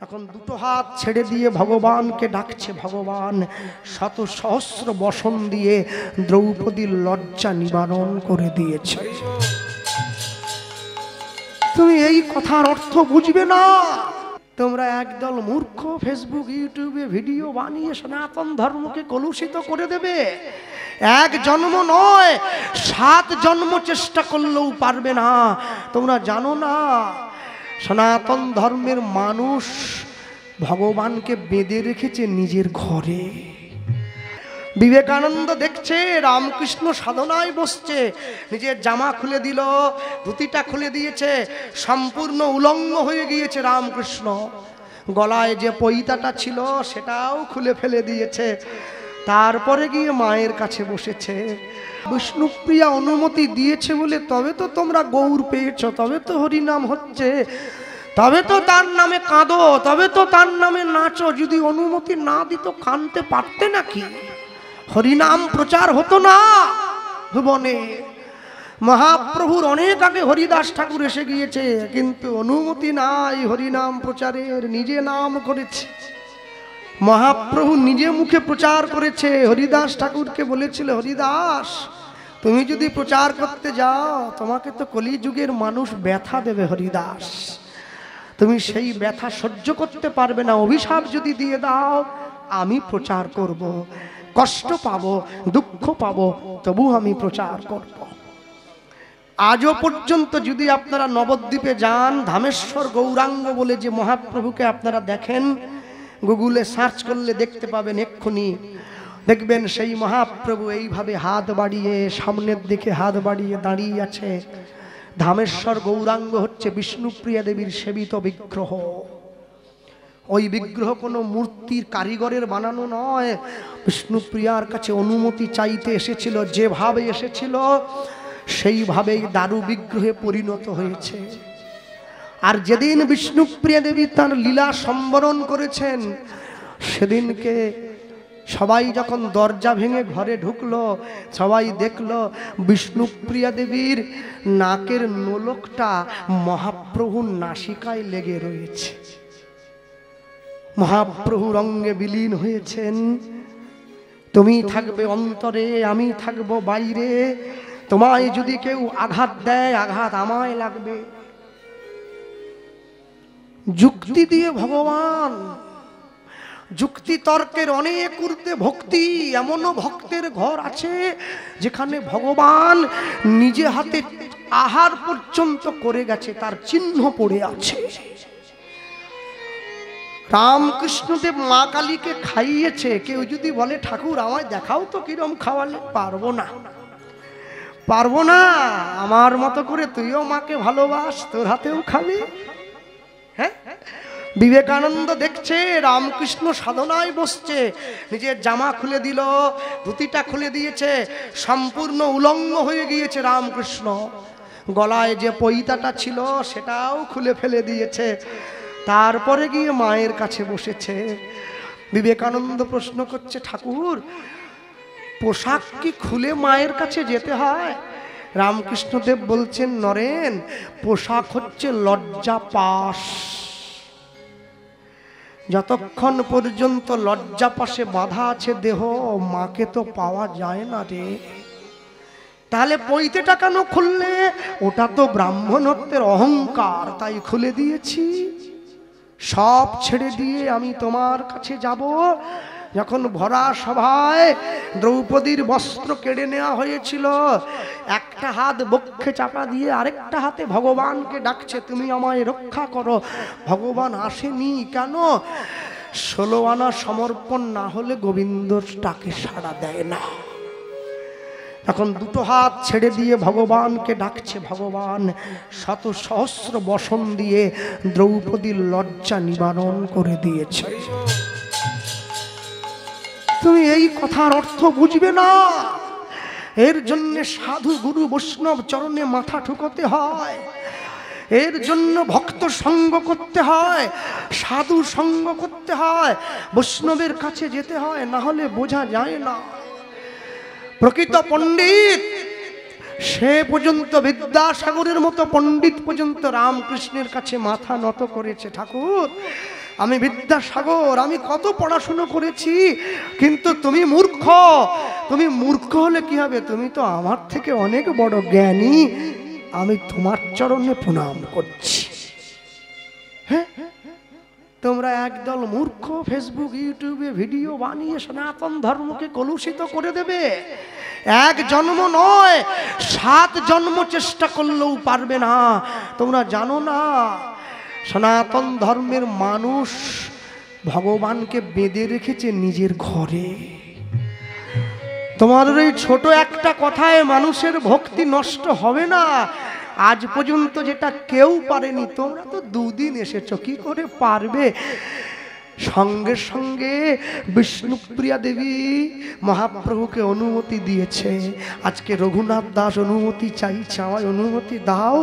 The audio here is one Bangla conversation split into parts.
এখন দুটো হাত ছেড়ে দিয়ে ভগবানকে ডাকছে। ভগবান শত সহস্র বসন দিয়ে দ্রৌপদীর লজ্জা নিবারণ করে দিয়েছে। তুমি এই কথার অর্থ বুঝবে না। তোমরা একদল মূর্খ ফেসবুক ইউটিউবে ভিডিও বানিয়ে সনাতন ধর্মকে কলুষিত করে দেবে। এক জন্ম নয় 7 জন্ম চেষ্টা করলেও পারবে না। তোমরা জানো না সনাতন ধর্মের মানুষ ভগবানকে বেঁধে রেখেছে নিজের ঘরে। বিবেকানন্দ দেখছে রামকৃষ্ণ সাধনায় বসছে, নিজের জামা খুলে দিল, ধুতিটা খুলে দিয়েছে, সম্পূর্ণ উলঙ্গ হয়ে গিয়েছে রামকৃষ্ণ। গলায় যে পৈতাটা ছিল সেটাও খুলে ফেলে দিয়েছে। তারপরে গিয়ে মায়ের কাছে বসেছে। বিষ্ণুপ্রিয়া অনুমতি দিয়েছে বলে তবে তো তোমরা গৌর পেয়েছো, তবে তো হরিনাম হচ্ছে, তবে তো তার নামে কাঁদো, তবে তো তার নামে নাচো। যদি অনুমতি না দিত কাঁদতে পারতে নাকি? হরিনাম প্রচার হতো না ভুবনে। মহাপ্রভুর অনেক আগে হরিদাস ঠাকুর এসে গিয়েছে, কিন্তু অনুমতি নাই হরিনাম প্রচারের। নিজে নাম করেছে, মহাপ্রভু নিজে মুখে প্রচার করেছে। হরিদাস ঠাকুরকে বলেছিল, হরিদাস তুমি যদি প্রচার করতে যাও তোমাকে তো কলিযুগের মানুষ ব্যথা দেবে। হরিদাস তুমি সেই ব্যথা সহ্য করতে পারবে না। অভিশাপ যদি দিয়ে দাও আমি প্রচার করব, কষ্ট পাবো, দুঃখ পাবো, তবু আমি প্রচার করব। আজও পর্যন্ত যদি আপনারা নবদ্বীপে যান, ধামেশ্বর গৌরাঙ্গ বলে যে মহাপ্রভুকে আপনারা দেখেন, গুগলে সার্চ করলে দেখতে পাবেন। এক্ষুনি দেখবেন সেই মহাপ্রভু এইভাবে হাত বাড়িয়ে সামনের দিকে হাত বাড়িয়ে দাঁড়িয়ে আছে। ধামেশ্বর গৌরাঙ্গ হচ্ছে বিষ্ণুপ্রিয়া দেবীর সেবিত বিগ্রহ। ওই বিগ্রহ কোনো মূর্তির কারিগরের বানানো নয়। বিষ্ণুপ্রিয়ার কাছে অনুমতি চাইতে এসেছিল, যেভাবে এসেছিল সেইভাবেই দারু বিগ্রহে পরিণত হয়েছে। আর যেদিন বিষ্ণুপ্রিয়া দেবী তার লীলা সম্বরণ করেছেন, সেদিনকে সবাই যখন দরজা ভেঙে ঘরে ঢুকলো, সবাই দেখলো বিষ্ণুপ্রিয়া দেবীর নাকের নোলকটা মহাপ্রভুর নাসিকায় লেগে রয়েছে। মহাপ্রভু রঙ্গে বিলীন হয়েছেন। তুমি থাকবে অন্তরে, আমি থাকবো বাইরে। তোমায় যদি কেউ আঘাত দেয়, আঘাত আমায় লাগবে। যুক্তি দিয়ে ভগবান, যুক্তি তর্কের অনেক ঊর্ধ্বে ভক্তি। এমনও ভক্তের ঘর আছে যেখানে ভগবান নিজে হাতে আহার পর্যন্ত করে গেছে, তার চিহ্ন পড়ে আছে। রামকৃষ্ণদেব মা কালীকে খাইয়েছে। কেউ যদি বলে ঠাকুর আমায় দেখাও তো কিরম খাওয়ালে, পারবো না, পারবো না। আমার মতো করে তুইও মাকে ভালোবাস, তোর হাতেও খাবি। হ্যাঁ, বিবেকানন্দ দেখছে রামকৃষ্ণ সাধনায় বসছে, নিজের জামা খুলে দিল, ধুতিটা খুলে দিয়েছে, সম্পূর্ণ উলঙ্গ হয়ে গিয়েছে রামকৃষ্ণ। গলায় যে পৈতাটা ছিল সেটাও খুলে ফেলে দিয়েছে। তারপরে গিয়ে মায়ের কাছে বসেছে। বিবেকানন্দ প্রশ্ন করছে, ঠাকুর পোশাক কি খুলে মায়ের কাছে যেতে হয়? রামকৃষ্ণদেব বলছেন, নরেন পোশাক হচ্ছে লজ্জা পাশ। যতক্ষণ পর্যন্ত লজ্জা পাশে বাধা আছে দেহ, মাকে তো পাওয়া যায় না রে। তাহলে পৈতেটা কেন খুললে? ওটা তো ব্রাহ্মণত্বের অহংকার, তাই খুলে দিয়েছি। সব ছেড়ে দিয়ে আমি তোমার কাছে যাব। যখন ভরা সভায় দ্রৌপদীর বস্ত্র কেড়ে নেওয়া হয়েছিল, একটা হাত বক্ষে চাপা দিয়ে আরেকটা হাতে ভগবানকে ডাকছে, তুমি আমায় রক্ষা করো। ভগবান আসেনি কেন? 16 আনা সমর্পণ না হলে গোবিন্দ ডাকে সাড়া দেয় না। এখন দুটো হাত ছেড়ে দিয়ে ভগবানকে ডাকছে। ভগবান শত সহস্র বসন দিয়ে দ্রৌপদীর লজ্জা নিবারণ করে দিয়েছে। তুমি এই কথার অর্থ বুঝবে না। এর জন্য সাধু গুরু বৈষ্ণব চরণে মাথা ঠুকোতে হয়, এর জন্য ভক্ত সঙ্গ করতে হয়, সাধু সঙ্গ করতে হয়, বৈষ্ণবের কাছে যেতে হয়, না হলে বোঝা যায় না। প্রকৃত পণ্ডিত সে পর্যন্ত, বিদ্যাসাগরের মতো পণ্ডিত পর্যন্ত রামকৃষ্ণের কাছে মাথা নত করেছে। ঠাকুর আমি বিদ্যাসাগর, আমি কত পড়াশুনো করেছি, কিন্তু তুমি মূর্খ। তুমি মূর্খ হলে কি হবে? তুমি তো আমার থেকে অনেক বড় জ্ঞানী। আমি তোমার চরণে প্রণাম করছি। হ্যাঁ, তোমরা একদল মূর্খ ফেসবুক ইউটিউবে ভিডিও বানিয়ে সনাতন ধর্মকে কলুষিত করে দেবে। এক জন্ম নয়, 7 জন্ম চেষ্টা করলেও পারবে না। তোমরা জানো না, সনাতন ধর্মের মানুষ ভগবানকে বেঁধে রেখেছে নিজের ঘরে। তোমাদের এই ছোট একটা কথায় মানুষের ভক্তি নষ্ট হবে না। আজ পর্যন্ত যেটা কেউ পারেনি, তোমরা তো 2 দিন এসেছো, কি করে পারবে? সঙ্গে সঙ্গে বিষ্ণুপ্রিয়া দেবী মহাপ্রভুকে অনুমতি দিয়েছে। আজকে রঘুনাথ দাস অনুমতি চাইছে, আমায় অনুমতি দাও,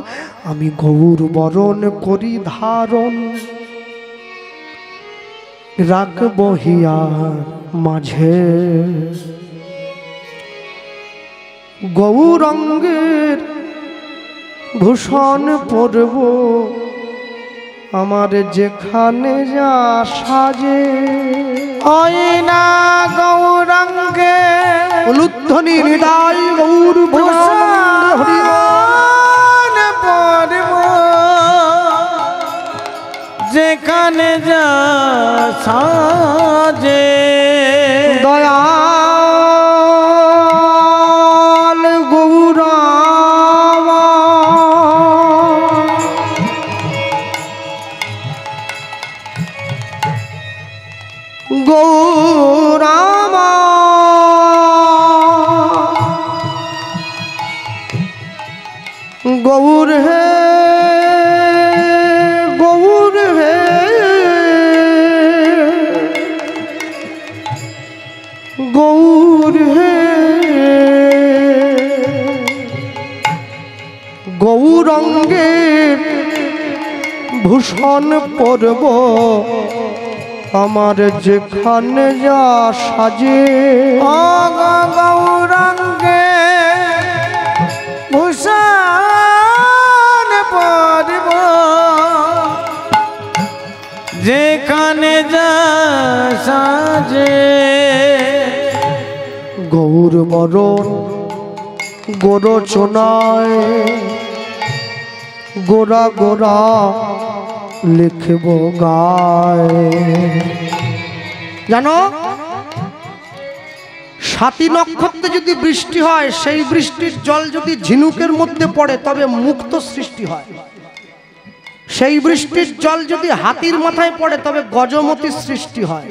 আমি গৌর বরণ করি ধারণ, রাখবো হিয়ার মাঝে গৌরাঙ্গের ভূষণ পরব, আমার যেখানে যা সাজে। না গৌরাঙ্গে উলুধ্বনি হৃদয় গৌর ভূষণ পরব, যেখানে যা সাজে। দয়াল গৌরামা গৌরামা গৌর হে গৌর হে গৌর হে গৌরাঙ্গের ভূষণ পরব, আমার যেখানে যা সাজে। গৌরাঙ্গে ভূষণ পরব, যেখানে যা সাজে। গৌর বরণ গোরচনায় গোরা গোরা লিখব গায়। জানো, 7ই নক্ষত্রে যদি বৃষ্টি হয়, সেই বৃষ্টির জল যদি ঝিনুকের মধ্যে পড়ে তবে মুক্ত সৃষ্টি হয়। সেই বৃষ্টির জল যদি হাতির মাথায় পড়ে তবে গজমতি সৃষ্টি হয়।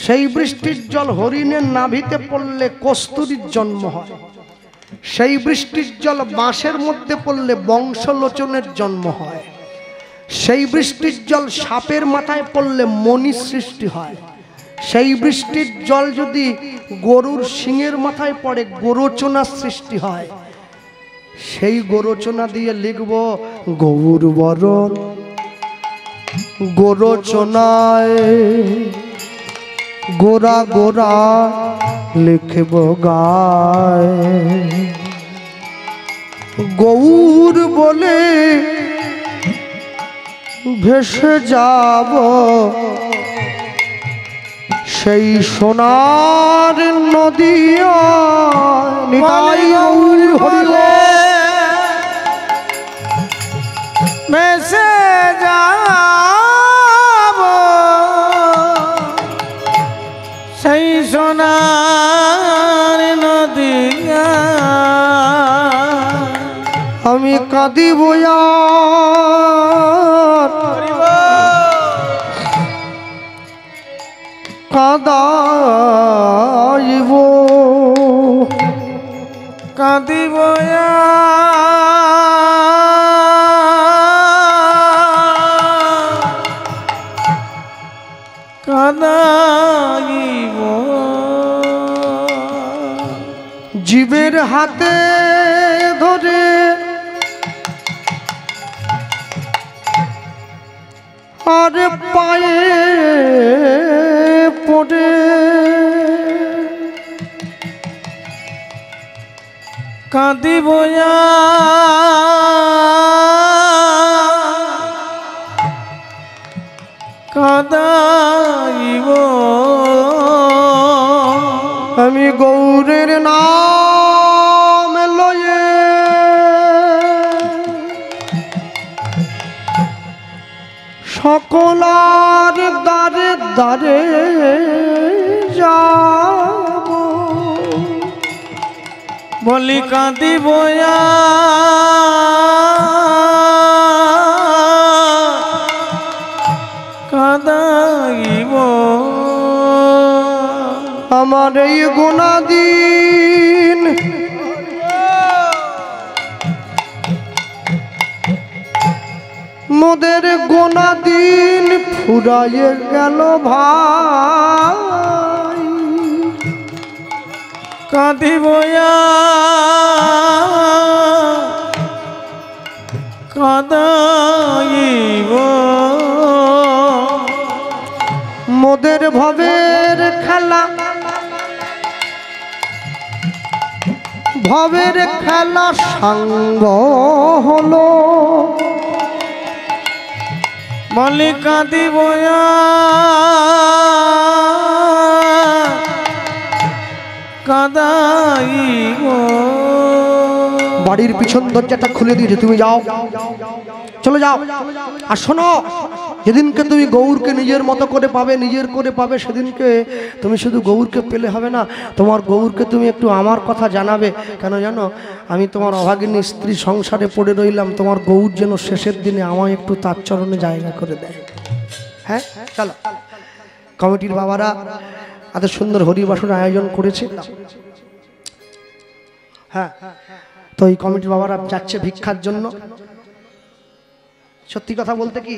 সেই বৃষ্টির জল হরিণের নাভিতে পড়লে কস্তুরীর জন্ম হয়। সেই বৃষ্টির জল বাঁশের মধ্যে পড়লে বংশলোচনের জন্ম হয়। সেই বৃষ্টির জল সাপের মাথায় পড়লে মণি সৃষ্টি হয়। সেই বৃষ্টির জল যদি গরুর শিঙের মাথায় পড়ে গোরচনা সৃষ্টি হয়। সেই গোরচনা দিয়ে লিখব গৌর বরণ গোরচনায় গোরা গোরা লিখব গায়। গৌর বলে ভেসে যাব সেই সোনার নদী। ভেসে যাব সেই সোনার নদী। আমি কাঁদিব কাঁদাইব কাঁদিব কাঁদাইব। জীবের হাতে ধরে আর পায়ে পড়ে কাঁদিব কাঁদাইব আমি গৌরের নাম লয়ে সকলার দ্বারে দ্বারে যাব বলি কাঁদিব কাঁদাইব আমার এই গুণাদিন মোদের গুণাদিন ফুরাইয়ে গেল ভাই কাঁদিব কাঁদাইব মোদের ভবের খেলা ভবের খেলা সাঙ্গ হলো বলি কাঁদিব কাঁদাইব বাড়ির পিছন দরজাটা খুলে দিয়েছে, তুমি যাও, চলে যাও। আর শোনো, যেদিনকে তুমি গৌরকে নিজের মতো করে পাবে, নিজের করে পাবে, সেদিনকে তুমি শুধু গৌরকে পেলে হবে না, তোমার গৌরকে তুমি একটু আমার কথা জানাবে। কেন জানো, আমি তোমার অভাগিনী স্ত্রী সংসারে পড়ে রইলাম, তোমার গৌর যেন শেষের দিনে আমায় একটু তার চরণে জায়গা করে দেয়। হ্যাঁ, চলো। কমিটির বাবারা এত সুন্দর হরিবাসন আয়োজন করেছে। হ্যাঁ, তো এই কমিটির বাবারা যাচ্ছে ভিক্ষার জন্য। সত্যি কথা বলতে কি,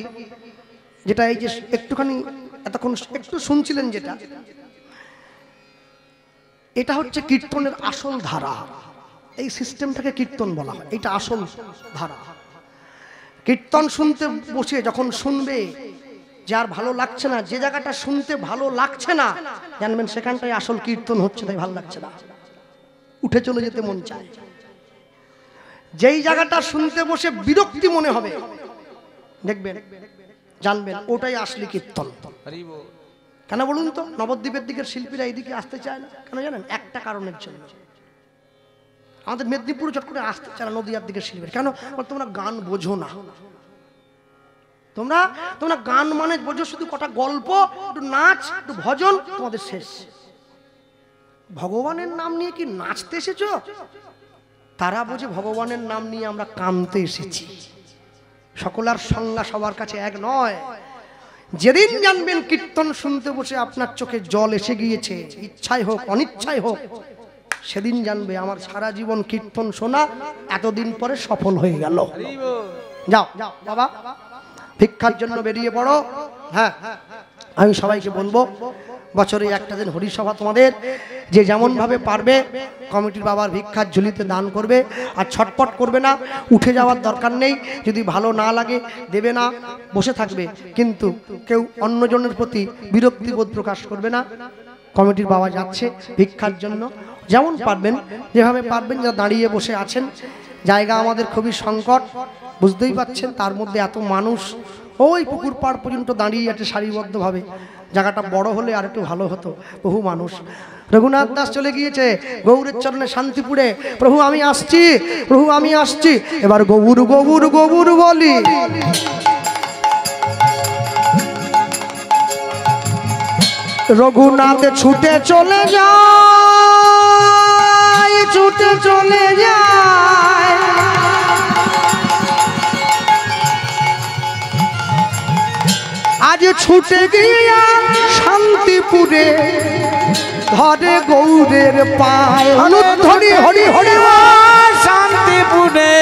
যেটা এই যে একটুখানি এতক্ষণ একটু শুনছিলেন, যেটা এটা হচ্ছে কীর্তনের আসল ধারা। এই সিস্টেমটাকে কীর্তন বলা হয়, এটা আসল ধারা। কীর্তন শুনতে বসে যখন শুনবে, যার ভালো লাগছে না, যে জায়গাটা শুনতে ভালো লাগছে না, জানবেন সেখানটাই আসল কীর্তন হচ্ছে, তাই ভালো লাগছে না, উঠে চলে যেতে মন চায়। যেই জায়গাটা শুনতে বসে বিরক্তি মনে হবে, দেখবেন, জানবেন ওটাই আসলে কীর্তন। কেন বলুন তো? নবদ্বীপের দিকের শিল্পীরা এইদিকে আসতে চায় না কেন জানেন? একটা কারণের জন্য। আমাদের মেদিনীপুর চট করে আসতে চায় না নদীয়ার দিকের শিল্পীরা। কেন? তোমরা গান বোঝো না। তোমরা গান মানে বোঝো শুধু কটা গল্প, একটু নাচ, একটু ভজন, তোমাদের শেষ। ভগবানের নাম নিয়ে কি নাচতে এসেছো? তারা বোঝে ভগবানের নাম নিয়ে আমরা কামতে এসেছি। সকলার সংজ্ঞা সবার কাছে এক নয়। যেদিন জানবেন কীর্তন শুনতে বসে আপনার চোখে জল এসে গিয়েছে, ইচ্ছাই হোক অনিচ্ছাই হোক, সেদিন জানবে আমার সারা জীবন কীর্তন শোনা এতদিন পরে সফল হয়ে গেল। যাও বাবা, ভিক্ষার জন্য বেরিয়ে পড়ো। হ্যাঁ, আমি সবাইকে বলবো, বছরে একটা দিন হরিসভা তোমাদের, যে যেমন ভাবে পারবে কমিটির বাবার ভিক্ষার ঝুলিতে দান করবে। আর ছটপট করবে না, উঠে যাওয়ার দরকার নেই। যদি ভালো না লাগে দেবে না, বসে থাকবে, কিন্তু কেউ অন্যজনের প্রতি বিরক্তি বোধ প্রকাশ করবে না। কমিটির বাবা যাচ্ছে ভিক্ষার জন্য, যেমন পারবেন, যেভাবে পারবেন। যা দাঁড়িয়ে বসে আছেন, জায়গা আমাদের খুবই সংকট, বুঝতেই পাচ্ছেন। তার মধ্যে এত মানুষ, ওই পুকুর পাড় পর্যন্ত দাঁড়িয়ে আছে সারিবদ্ধভাবে। জায়গাটা বড় হলে আর একটু ভালো হতো। বহু মানুষ। রঘুনাথ দাস চলে গিয়েছে গৌরের চরণে শান্তিপুরে। প্রভু আমি আসছি, প্রভু আমি আসছি। এবার গৌর গৌর গৌর বলি। রঘুনাথ ছুটে চলে যায়, ছুটে চলে যায়। আজ ছুটে গিয়া শান্তিপুরে ধরে গৌরের পায়। হরি হরি হরি শান্তিপুরে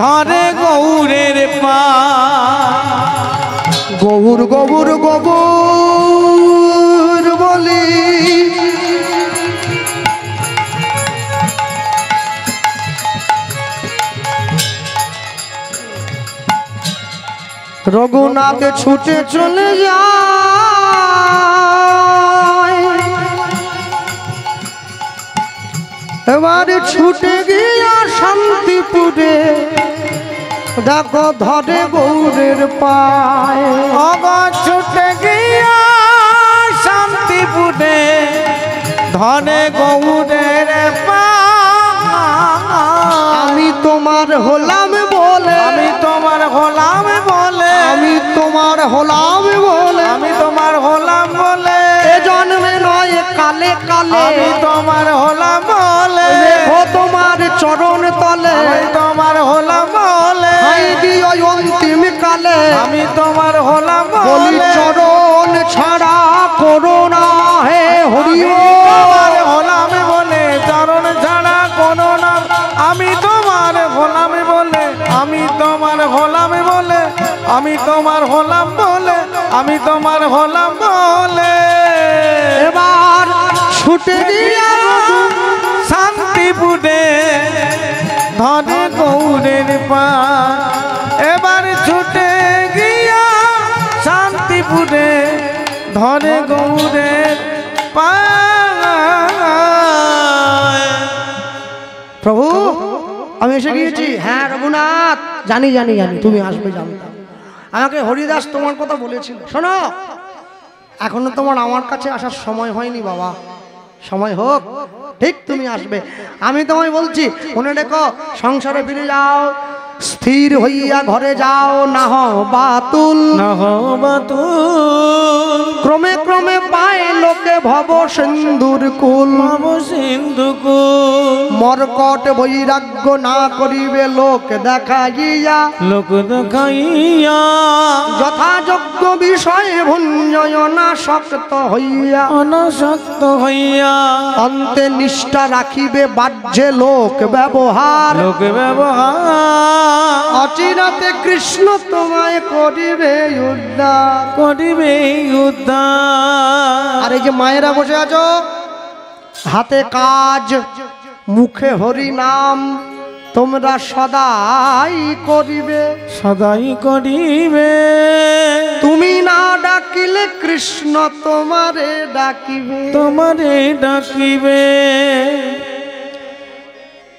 ধরে গৌরের পায়। গৌর গৌর গৌর বলি। রঘুনাথ ছুটে চলে যায়, এবারে ছুটে গিয়া শান্তিপুরে দেখো ধরে গৌরের পায় ছুটে গিয়া শান্তিপুরে ধরে গৌরের পায় আমি তোমার হলাম বলে আমি তোমার হলাম বলে আমি তোমার হলাম বলে আমি তোমার হলাম বলে এ জন্মে নয় কালে কালে আমি তোমার হলাম বলে রেখো তোমার চরণ তলে আমি তোমার হলাম বলে হাই দিও অন্তিম কালে আমি তোমার হলাম বলি বলে চরণ ছাড়া করোনা হে হরিও তোমার হলাম বলে চরণ ছাড়া কোনো নাম আমি তোমার হলাম বলে আমি তোমার হলাম বলে আমি তোমার হলাম বলে আমি তোমার হলাম বলে এবার ছুটে গিয়া শান্তিপুরে ধরে গৌরের পা এবার ছুটে গিয়া শান্তিপুরে ধরে গৌরের পা প্রভু আমি এসে গিয়েছি। হ্যাঁ রঘুনাথ, জানি জানি জানি তুমি আসবে, জানতাম। আমাকে হরিদাস তোমার কথা বলেছিল। শোনো, এখনো তোমার আমার কাছে আসার সময় হয়নি বাবা, সময় হোক, ঠিক তুমি আসবে। আমি তোমায় বলছি মনে রেখো, সংসারে ফিরে যাও, স্থির হইয়া ঘরে যাও, না হও বাতুল ক্রমে ক্রমে পায় লোকে ভব সিন্ধুর কুল মরকট বৈরাগ্য না করিবে লোক দেখাইয়া লোক দেখাইয়া যথাযোগ্য বিষয়ে ভঞ্জনা শক্ত হইয়া অনাসক্ত হইয়া অন্তে নিষ্ঠা রাখিবে বাহ্যে লোক ব্যবহার লোক ব্যবহার অচিরাতে কৃষ্ণ তোমায় করিবে উদ্ধার করিবে উদ্ধার। আর এই যে মায়েরা বসে আছো, হাতে কাজ মুখে হরি নাম তোমরা সদাই করিবে, সদাই করিবে। তুমি না ডাকিলে কৃষ্ণ তোমারে ডাকিবে, তোমারে ডাকিবে।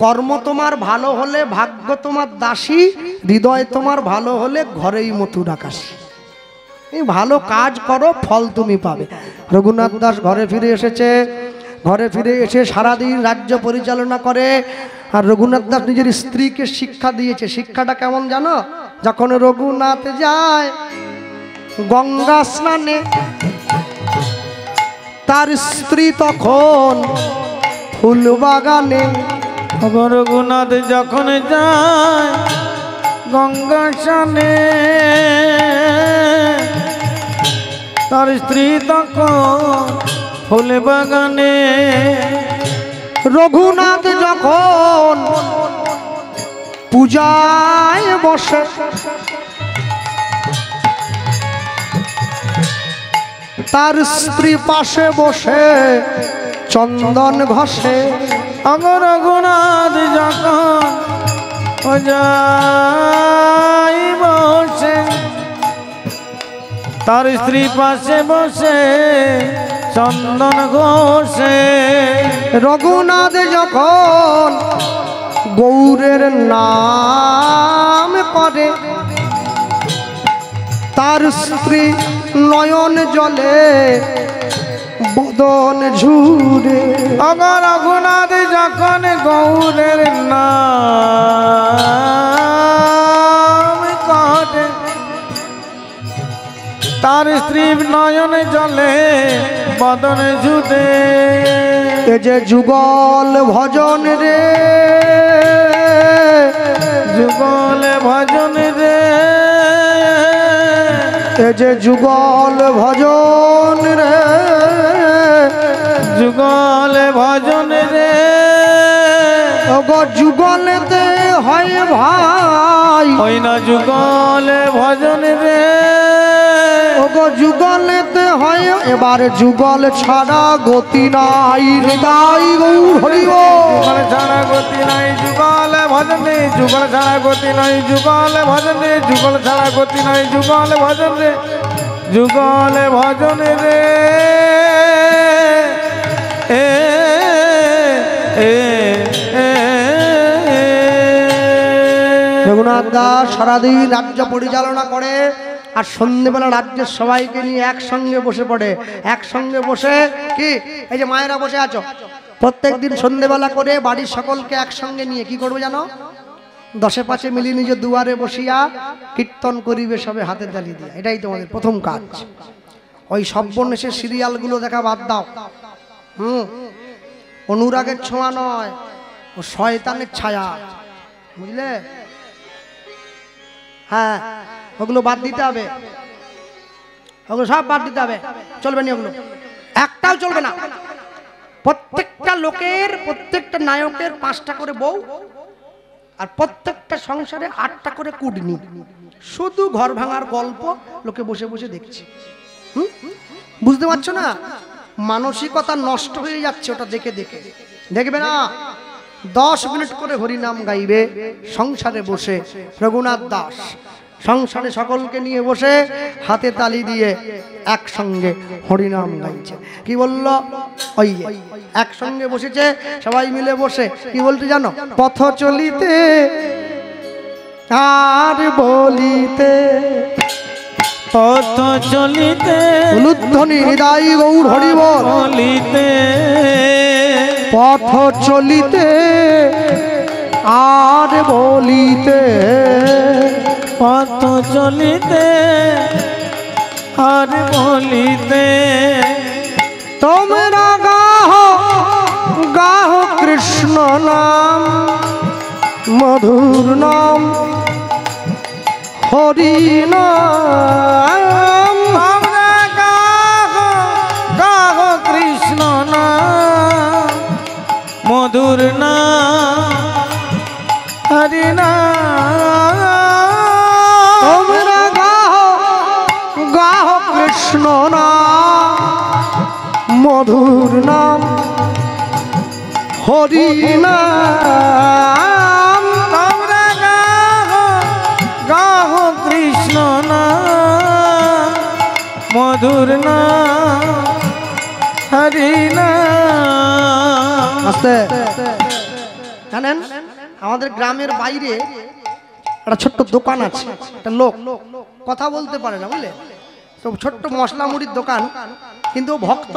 কর্ম তোমার ভালো হলে ভাগ্য তোমার দাসী, হৃদয় তোমার ভালো হলে ঘরেই মথুর আকাশী। এই ভালো কাজ করো, ফল তুমি পাবে। রঘুনাথ দাস ঘরে ফিরে এসেছে। ঘরে ফিরে এসে সারাদিন রাজ্য পরিচালনা করে। আর রঘুনাথ দাস নিজের স্ত্রীকে শিক্ষা দিয়েছে। শিক্ষাটা কেমন জানো? যখন রঘুনাথ যায় গঙ্গা স্নানে, তার স্ত্রী তখন ফুল বাগানে। রঘুনাথ যখন যায় গঙ্গা স্নানে, তার স্ত্রী তখন ফুল বাগানে। রঘুনাথ যখন পূজায় বসে, তার স্ত্রী পাশে বসে চন্দন ঘষে। আমার রঘুনাথ যখন পূজায় বসে, তার স্ত্রী পাশে বসে চন্দন ঘষে। রঘুনাথ যখন গৌরের নাম করে, তার স্ত্রী নয়ন জলে বদন ঝুরে। আমার রঘুনাথ যখন গৌরের নাম করে, তার স্ত্রী নয়ন জলে বদন ঝুটে। এ যে যুগল ভজন রে, যুগল ভজন রে, এ যে যুগল ভজন রে, যুগল ভজন রে। ওগো যুগলেতে হয় ভাই, ওই না যুগল ভজন রে। ওগো যুগলেতে হয়, এবার যুগল ছাড়া গতি নাই। হৃদয় গৌর হরি বল। যুগল ছাড়া গতি নাই যুগল ভজনে, যুগল ছাড়া গতি নাই যুগল ভজনে, যুগল ছাড়া গতি নাই যুগল ভজনে, যুগল ভজনে রে। এ রঘুনাথ দাস সারাদিন রাজ্য পরিচালনা করে আর সন্ধ্যেবেলা রাজ্যের সবাইকে নিয়ে একসঙ্গে বসে পড়ে। একসঙ্গে বসে কি এই যে মায়েরা বসে আছো, প্রত্যেকদিন সন্ধ্যেবেলা করে বাড়ির সকলকে একসঙ্গে নিয়ে কি করবে জানো? 10-5 মিলি নিজে দুয়ারে বসিয়া কীর্তন করিবে সবে হাতে তালি দিয়া। এটাই তোমাদের প্রথম কাজ। ওই সর্বনেশের সিরিয়ালগুলো দেখা বাদ দাও। অনুরাগের ছোঁয়া নয়, ও শয়তানের ছায়া, বুঝলে? হ্যাঁ, ওগুলো বাদ দিতে হবে, ওগুলো সব বাদ দিতে হবে, চলবে না ওগুলো, একটাও চলবে না। প্রত্যেকটা লোকের, প্রত্যেকটা নায়কের 5টা করে বউ, আর প্রত্যেকটা সংসারে 8টা করে কুটনি। শুধু ঘর ভাঙার গল্প লোকে বসে বসে দেখছে। বুঝতে পারছো না? মানসিকতা নষ্ট হয়ে যাচ্ছে ওটা দেখে দেখে। দেখবে না 10 মিনিট করে হরিনাম গাইবে সংসারে বসে। রঘুনাথ দাস সংসারে সকলকে নিয়ে বসে হাতে তালি দিয়ে একসঙ্গে হরিনাম গাইছে। কি বলল? ওই একসঙ্গে বসেছে সবাই মিলে বসে, কি বলতে জানো? পথ চলিতে আর বলিতে, পথ চলিতে উলুধ্বনি হৃদয় গৌর হরি বলিতে, পথ চলিতে আর বলিতে, পথ চলিতে আর বলিতে, তোমরা গাহো গাহো কৃষ্ণ নাম, মধুর নাম হরি নাম। তোমরা গাহো গাহো কৃষ্ণ নাম, মধুর নাম হরি নাম। তোমরা গাহো গাহো কৃষ্ণ নাম, মধুর নাম হরি নাম। তোমরা গাহো গাহো কৃষ্ণ নাম, মধুর নাম হরি নাম। আস্তে জানেন, আমাদের গ্রামের বাইরে একটা ছোট্ট দোকান আছে, একটা লোক কথা বলতে পারে না, বুঝলে? তো ছোট্ট মশলা মুড়ির দোকান, কিন্তু ও ভক্ত,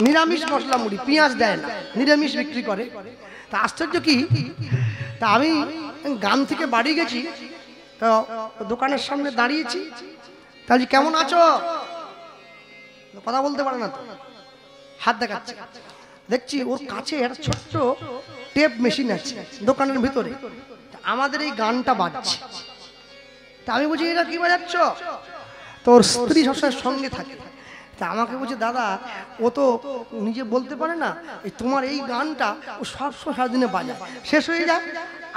নিরামিষ মশলা মুড়ি, পেঁয়াজ দেয় না, নিরামিষ বিক্রি করে। তা আশ্চর্য কি, তা আমি গ্রাম থেকে বাড়ি গেছি, তো দোকানের সামনে দাঁড়িয়েছি, তাহলে কেমন আছো? কথা বলতে পারে না, তো হাত দেখাচ্ছে। দেখছি ওর কাছে একটা ছোট্ট টেপ মেশিন আছে দোকানের ভিতরে, আমাদের এই গানটা বাজছে। তা আমি বলছি এটা কি বাজাচ্ছ? তোর স্ত্রী সবসময় সঙ্গে থাকে, তা আমাকে বলছে দাদা ও তো নিজে বলতে পারে না, এই তোমার এই গানটা ও সবসময় সারাদিনে বাজায়, শেষ হয়ে যায়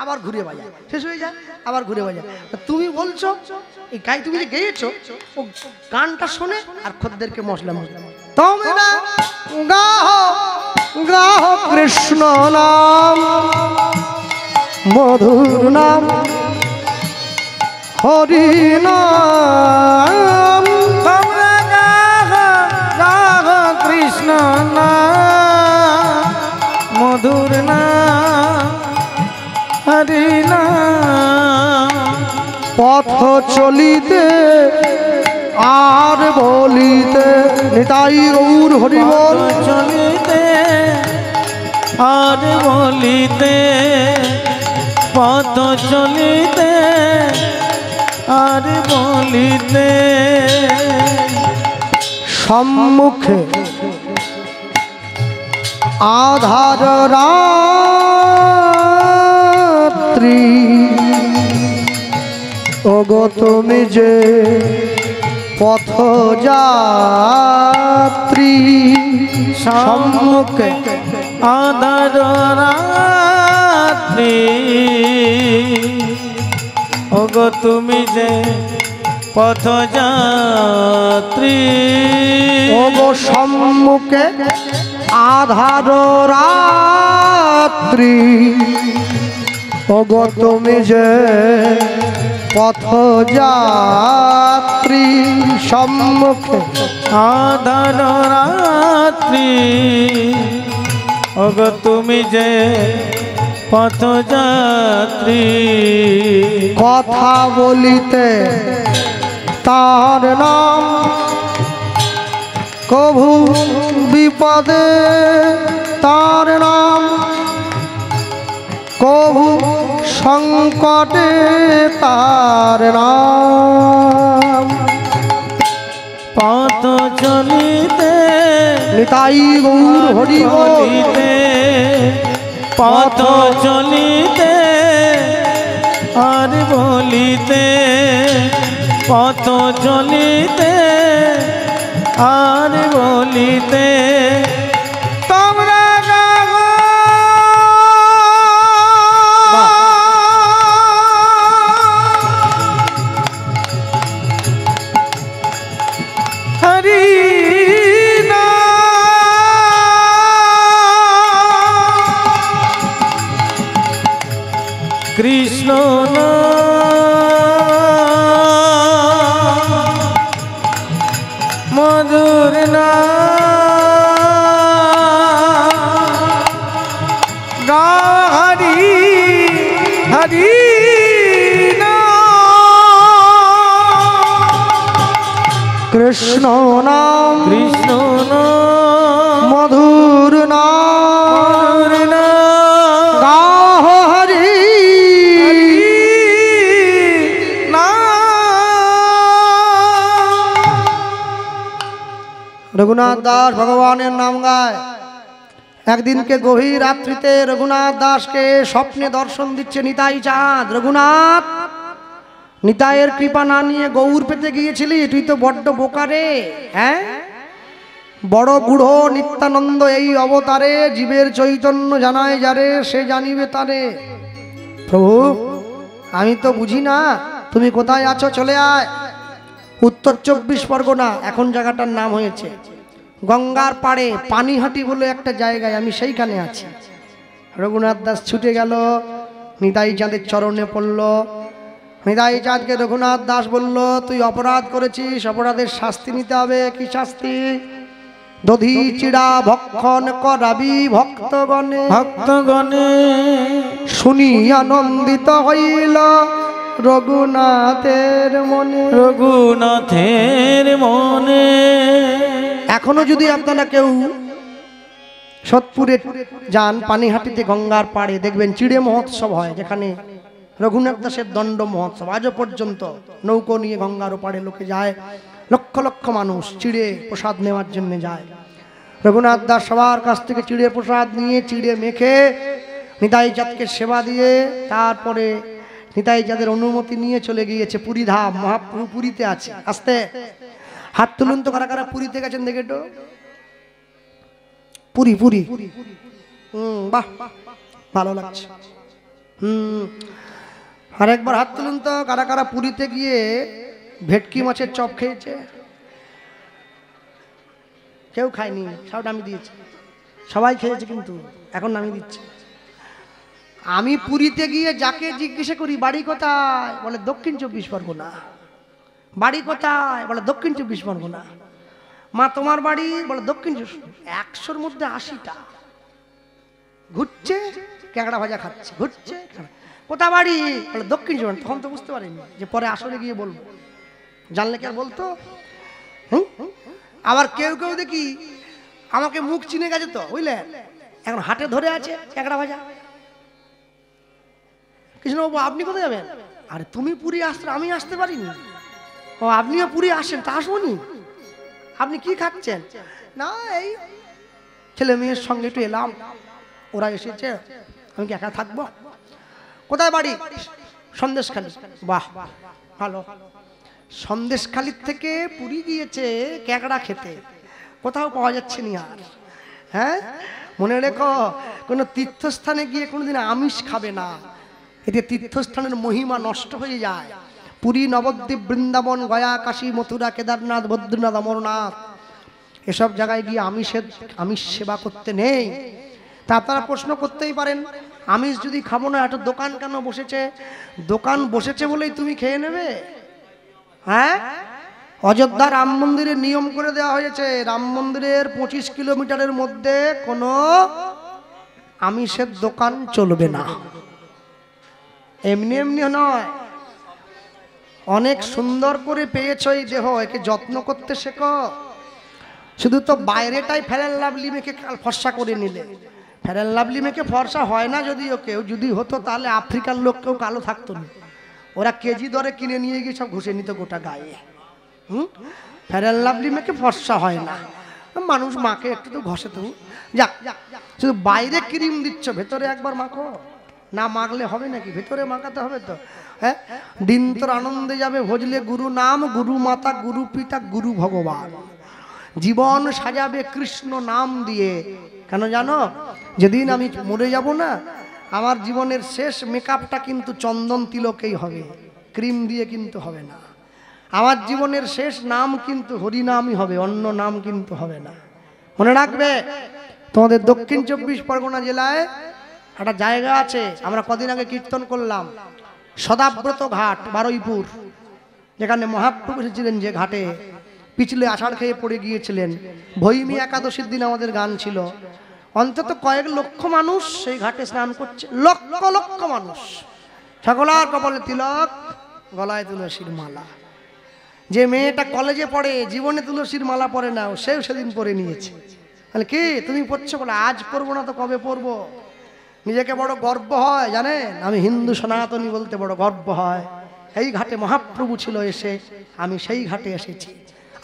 আবার ঘুরে বাজায়, শেষ হয়ে যায় আবার ঘুরে বাজায়। তুমি বলছো এই গাই, তুমি যে গেয়েছো ও গানটা শোনে আর খদ্দেরকে মশলা মশলা। তোমরা গাহো গাহো কৃষ্ণ নাম, মধুর নাম হরি নাম। তোমরা গাহো গাহো কৃষ্ণ নাম, মধুর নাম হরি নাম। পথ চলিতে আর বলিতে, নিতাই গৌর হরি বল। চলিতে আর বলিতে, পথ চলিতে আর বলিতে, সম্মুখে আধার রাত্রি, ওগো তুমি যে পথ যাত্রী। সম্মুখে আধার রাত্রি, ওগো তুমি যে পথ যাত্রী। ওগো সম্মুখে আধার রাত্রি, ওগো তুমি যে পথ যাত্রী। সম্মুখে আধার রাত্রি, ওগো তুমি যে পথযাত্রী কথা বলিতে তার নাম কভু বিপদে তার নাম কভু সংকটে তার নাম পথ চলিতে নিতাই গৌর হরি বলিতে পথ চলিতে আর বলিতে পথ চলিতে আর বলিতে তোমরা গাগো হরি কৃষ্ণ মধুর না হরি হরি কৃষ্ণ নাম কৃষ্ণ মধুর নাম গাহ হরি রঘুনাথ দাস ভগবানের নাম গায়। একদিনকে গভীর রাত্রিতে রঘুনাথ দাসকে স্বপ্নে দর্শন দিচ্ছে নিতাই চাঁদ। রঘুনাথ, নিতাইয়ের কৃপা না নিয়ে গৌর পেতে গিয়েছিলি, তুই তো বড্ড বোকারে। হ্যাঁ, বড় গুঢ় নিত্যানন্দ এই অবতারে জীবের চৈতন্য জানায় যারে সে জানিবে তারে। প্রভু, আমি তো বুঝি না, তুমি কোথায় আছো, চলে আয়। উত্তর 24 পরগনা, এখন জায়গাটার নাম হয়েছে গঙ্গার পাড়ে পানিহাটি বলে একটা জায়গায়, আমি সেইখানে আছি। রঘুনাথ দাস ছুটে গেল, নিতাই চাঁদের চরণে পড়ল। নিতাই চাঁদকে রঘুনাথ দাস বলল, তুই অপরাধ করেছিস, অপরাধের শাস্তি নিতে হবে। কি শাস্তি? দধি চিড়া ভক্ষণ করাবি ভক্তগণে। ভক্তগণে শুনি আনন্দিত হইল রঘুনাথের মনে। রঘুনাথের মনে। এখনো যদি আপনারা কেউ সোদপুরে যান, পানিহাটিতে গঙ্গার পাড়ে দেখবেন চিড়ে মহোৎসব হয়, যেখানে রঘুনাথ দাসের দণ্ড মহোৎসব। আজও পর্যন্ত নৌকো নিয়ে গঙ্গার পাড়ে লোকে যায়, লক্ষ লক্ষ মানুষ চিড়ে প্রসাদ নেওয়ার জন্য যায়। রঘুনাথ দাস সবার কাছ থেকে চিড়ে প্রসাদ নিয়ে চিড়ে মেখে নিতাই চাঁদকে সেবা দিয়ে তারপরে নিতাই চাঁদের অনুমতি নিয়ে চলে গিয়েছে পুরী ধাম। মহাপ্রভু পুরীতে আছে। আস্তে হাত তুলুন তো, কারা কারা পুরীতে গেছেন দেখে তো। পুরী পুরী, বাহ, ভালো লাগছে। আরেকবার হাত তুলুন তো, কারা কারা পুরীতে গিয়ে ভেটকি মাছের চপ খেয়েছে? কেউ খায়নি, সব নামিয়ে দিয়েছে। সবাই খেয়েছে কিন্তু এখন নামিয়ে দিচ্ছে। আমি পুরীতে গিয়ে যাকে জিজ্ঞাসা করি বাড়ি কোথায়, বলে দক্ষিণ 24 পরগনা। বাড়ি কোথায়, বলে দক্ষিণ 24 পরগনা। মা তোমার বাড়ি, বলে দক্ষিণ 100-র মধ্যে 80টা ঘুরছে, ক্যাংড়া ভাজা খাচ্ছে, ঘুরছে। কোথা বাড়ি, বলে দক্ষিণ 24। তখন তো বুঝতে পারিনি যে পরে আসলে গিয়ে বলবো, জানলে কে আর বলতো। আবার কেউ কেউ দেখি আমাকে মুখ চিনে গেছে তো, বুঝলেন, এখন হাটে ধরে আছে ক্যাংড়া ভাজা। কৃষ্ণবাবু আপনি কোথায় যাবেন? আরে তুমি পুরী আসতে, আমি আসতে পারিনি। ও আপনিও পুরী আসেন, তা আসবনি। আপনি কি খাচ্ছেন? না এই ছেলে মেয়ের সঙ্গে একটু এলাম, ওরা এসেছে, আমি কি একা থাকবো? কোথায় বাড়ি? সন্দেশখালী। বাহ, ভালো। সন্দেশখালীর থেকে পুরী গিয়েছে ক্যাংড়া খেতে, কোথাও পাওয়া যাচ্ছে না আর। হ্যাঁ, মনে রেখো, কোনো তীর্থস্থানে গিয়ে কোনোদিন আমিষ খাবে না, এতে তীর্থস্থানের মহিমা নষ্ট হয়ে যায়। পুরী, নবদ্বীপ, বৃন্দাবন, গয়া, কাশী, মথুরা, কেদারনাথ, বদ্রীনাথ, অমরনাথ, এসব জায়গায় গিয়ে আমিষ সেবা করতে নেই। তা আপনারা প্রশ্ন করতেই পারেন, আমিষ যদি খাবো না, একটা দোকান কেন বসেছে? দোকান বসেছে বলেই তুমি খেয়ে নেবে? হ্যাঁ, অযোধ্যা রাম মন্দিরে নিয়ম করে দেওয়া হয়েছে, রাম মন্দিরের 25 কিলোমিটারের মধ্যে কোনো আমিষের দোকান চলবে না। এমনি এমনি নয়, অনেক সুন্দর করে পেয়েছ এই দেহ, একে যত্ন করতে শেখো। শুধু তো বাইরেটাই ফেয়ার অ্যান্ড লাভলি মেখে ফর্সা করে নিলে, ফেয়ার অ্যান্ড লাভলি মেখে ফর্সা হয় না। যদিও কেউ যদি হতো তাহলে আফ্রিকার লোক কেউ কালো থাকতো না, ওরা কেজি দরে কিনে নিয়ে গিয়ে সব ঘষে নিত গোটা গায়ে। ফেয়ার অ্যান্ড লাভলি মেখে ফর্সা হয় না, মানুষ মাকে একটু তো ঘষে। তো যাক, শুধু বাইরে ক্রিম দিচ্ছ, ভেতরে একবার মাখো না, মাখলে হবে নাকি? ভেতরে মাখাতে হবে তো। হ্যাঁ, দিন তোর আনন্দে যাবে ভজলে গুরু নাম, গুরু মাতা গুরু পিতা গুরু ভগবান। জীবন সাজাবে কৃষ্ণ নাম দিয়ে। কেন জানো? যেদিন আমি মরে যাব না, আমার জীবনের শেষ মেকআপটা কিন্তু চন্দন তিলকেই হবে, ক্রিম দিয়ে কিন্তু হবে না। আমার জীবনের শেষ নাম কিন্তু হরিনামই হবে, অন্য নাম কিন্তু হবে না। মনে রাখবে, তোমাদের দক্ষিণ 24 পরগনা জেলায় একটা জায়গা আছে, আমরা কদিন আগে কীর্তন করলাম, সদাব্রত ঘাট, বারুইপুর, যেখানে মহাপ্রভু এসেছিলেন, যে ঘাটে পিছলে আষাঢ় খেয়ে পড়ে গিয়েছিলেন। ভৈমী একাদশীর দিন আমাদের গান ছিল। অন্তত কয়েক লক্ষ মানুষ সেই ঘাটে স্নান করছে, লক্ষ লক্ষ মানুষ। সকলার কপালে তিলক, গলায় তুলসীর মালা। যে মেয়েটা কলেজে পড়ে, জীবনে তুলসীর মালা পরে না, সেও সেদিন পরে নিয়েছে। তাহলে কি তুমি পড়ছো? বলে আজ পরবো না তো কবে পরবো? নিজেকে বড় গর্ব হয়, জানেন? আমি হিন্দু সনাতনী বলতে বড় গর্ব হয়। এই ঘাটে মহাপ্রভু ছিল, এসে আমি সেই ঘাটে এসেছি।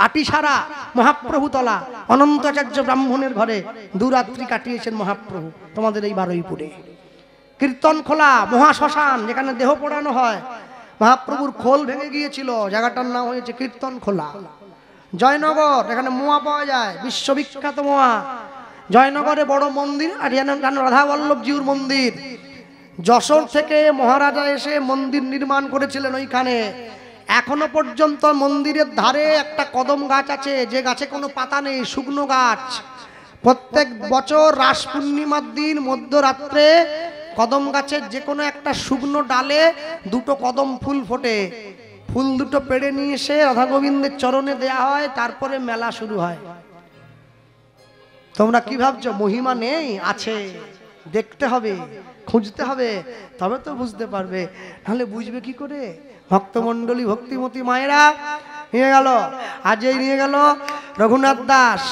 আটিসারা মহাপ্রভু তলা, অনন্তাচার্য ব্রাহ্মণের ঘরে দুরাত্রি কাটিয়েছেন মহাপ্রভু তোমাদের এই বারুইপুরে। কীর্তন খোলা মহাশ্মশান, যেখানে দেহ পোড়ানো হয়, মহাপ্রভুর খোল ভেঙে গিয়েছিল, জায়গাটার নাম হয়েছে কীর্তন খোলা। জয়নগর, এখানে মোয়া পাওয়া যায়, বিশ্ববিখ্যাত মোয়া। জয়নগরে বড় মন্দির, আর জানো রাধা বল্লভজিউর মন্দির। যশোর থেকে মহারাজা এসে মন্দির নির্মাণ করেছিলেন ওইখানে। এখনো পর্যন্ত মন্দিরের ধারে একটা কদম গাছ আছে, যে গাছে কোনো পাতা নেই, শুকনো গাছ। প্রত্যেক বছর রাস পূর্ণিমার দিন মধ্যরাত্রে কদম গাছের যে কোনো একটা শুকনো ডালে দুটো কদম ফুল ফোটে। ফুল দুটো পেড়ে নিয়ে এসে রাধা গোবিন্দের চরণে দেয়া হয়, তারপরে মেলা শুরু হয়। তোমরা কি ভাবছো মহিমা নেই? আছে, দেখতে হবে, খুঁজতে হবে, তবে তো বুঝতে পারবে, নাহলে বুঝবে কি করে? ভক্তমণ্ডলী, ভক্তিমতী মায়েরা নিয়ে গেল, আজই নিয়ে গেল রঘুনাথ দাস।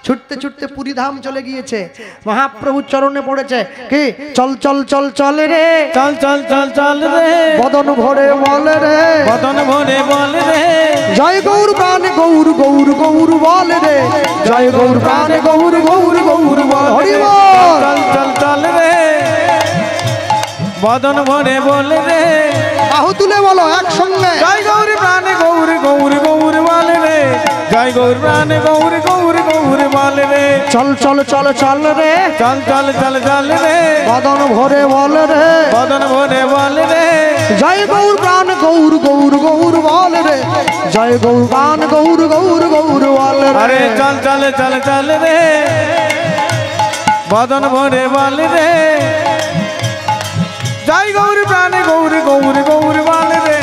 ছুটতে ছুটতে পুরী ধাম চলে গিয়েছে, মহাপ্রভুর চরণে পড়েছে। কি চল চল চল চল রে, চল চল চল চল রে, বদন ভরে বল রে, বদন ভরে বল রে, জয় গৌর প্রাণে গৌর গৌর গৌর বল রে, জয় গৌর প্রাণে গৌর গৌর গৌর বল। হরি বল। চল চল চল রে, বদন ভরে বল রে, বাহু তুলে বলো একসঙ্গে, জয় গৌর প্রাণে গৌর গৌর গৌর বল রে, জয় গৌর প্রাণে গৌর গৌর গৌর বল রে। চল চল চল চল রে, চল চল চল চল রে, বদন ভরে বল রে, বদন ভরে বল রে, জয় গৌর প্রাণ গৌর গৌর গৌর বল রে, জয় গৌর প্রাণ গৌর গৌর গৌর বল রে। আরে চল চল চল চল রে, বদন ভরে বল রে, জয় গৌর প্রাণে গৌর গৌর গৌর বল রে,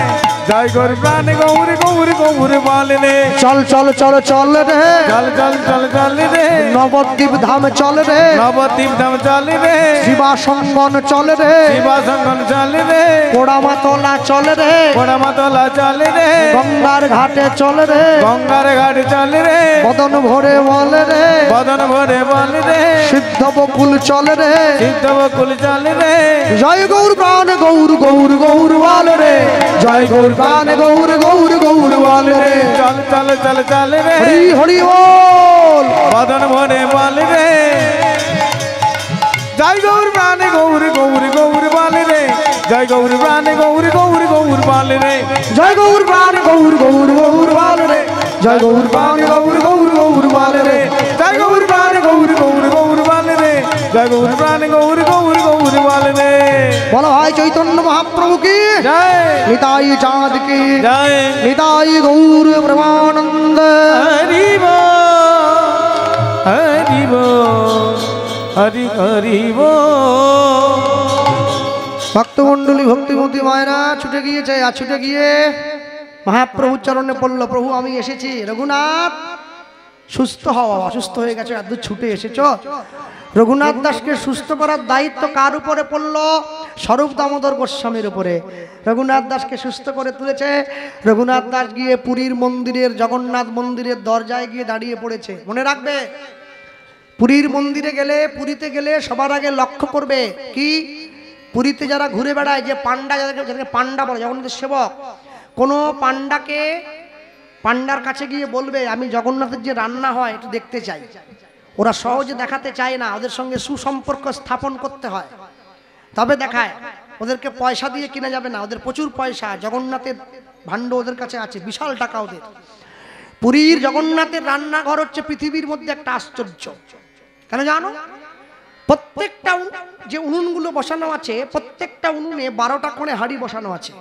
জয় গৌর প্রাণে গৌর গৌর গৌর বল রে। চল চল চল চল রে, চল চল চল চল রে, নবদ্বীপ ধাম চল রে, নবদ্বীপ ধাম চল রে, শিবাসঙ্গন চল রে, শিবাসঙ্গন চল রে, পোড়ামাতলা চল রে, পোড়ামাতলা চল রে, গঙ্গার ঘাটে চল রে, গঙ্গার ঘাট চল রে, বদন ভরে বল রে, বদন ভরে বল রে, সিদ্ধ বকুল চল রে, সিদ্ধ বকুল চল রে, জয় গৌর প্রাণ গৌর গৌর গৌর বল রে, জয় গৌর প্রাণ গৌর গৌর গৌর বল রে। চল চল চল চল রে, হরি হরি বল। বদন ভরে বল রে, জয় গৌর প্রাণে গৌর গৌর গৌর বল রে, জয় গৌর প্রাণে গৌর গৌর গৌর বল রে, জয় গৌর প্রাণ গৌর গৌর গৌর বল রে, জয় গৌর প্রাণ গৌর গৌর গৌর বল রে, জয় গৌর প্রাণে গৌর গৌর গৌর বল রে, জয় গৌর প্রাণে গৌর গৌর গৌর বল রে। বলো ভাই চৈতন্য মহাপ্রভু কি জয়, নিতাই চাঁদ কি জয়, নিতাই গৌর প্রেমানন্দ। হরি বল, হরি বল, হরি হরি বল। ভক্তমণ্ডলী ভক্তিমতী মায়েরা ছুটে গিয়েছে, আর ছুটে গিয়ে মহাপ্রভুর চরণে পড়ল। প্রভু আমি এসেছি, রঘুনাথ সুস্থ হওয়া, অসুস্থ হয়ে গেছে, এত ছুটে এসেছো। রঘুনাথ দাসকে সুস্থ করার দায়িত্ব কার উপরে পড়লো? স্বরূপ দামোদর গোস্বামীর উপরে। রঘুনাথ দাসকে সুস্থ করে তুলেছে। রঘুনাথ দাস গিয়ে পুরীর মন্দিরের, জগন্নাথ মন্দিরের দরজায় গিয়ে দাঁড়িয়ে পড়েছে। মনে রাখবে, পুরীর মন্দিরে গেলে, পুরীতে গেলে সবার আগে লক্ষ্য করবে কি, পুরীতে যারা ঘুরে বেড়ায়, যে পান্ডা, যাদেরকে পান্ডা বলে, জগন্নাথের সেবক, কোনো পান্ডাকে, পান্ডার কাছে গিয়ে বলবে আমি জগন্নাথের যে রান্না হয় একটু দেখতে চাই। ওরা সহজে দেখাতে চায় না, ওদের সঙ্গে সুসম্পর্ক স্থাপন করতে হয় তবে দেখায়। ওদেরকে পয়সা দিয়ে কিনা যাবে না, ওদের প্রচুর পয়সা, জগন্নাথের ভাণ্ড ওদের কাছে আছে, বিশাল টাকা ওদের। পুরীর জগন্নাথের রান্নাঘর হচ্ছে পৃথিবীর মধ্যে একটা আশ্চর্য। কেন জানো? প্রত্যেকটা যে উনুনগুলো বসানো আছে, প্রত্যেকটা উনুনে 12টা করে হাঁড়ি বসানো আছে।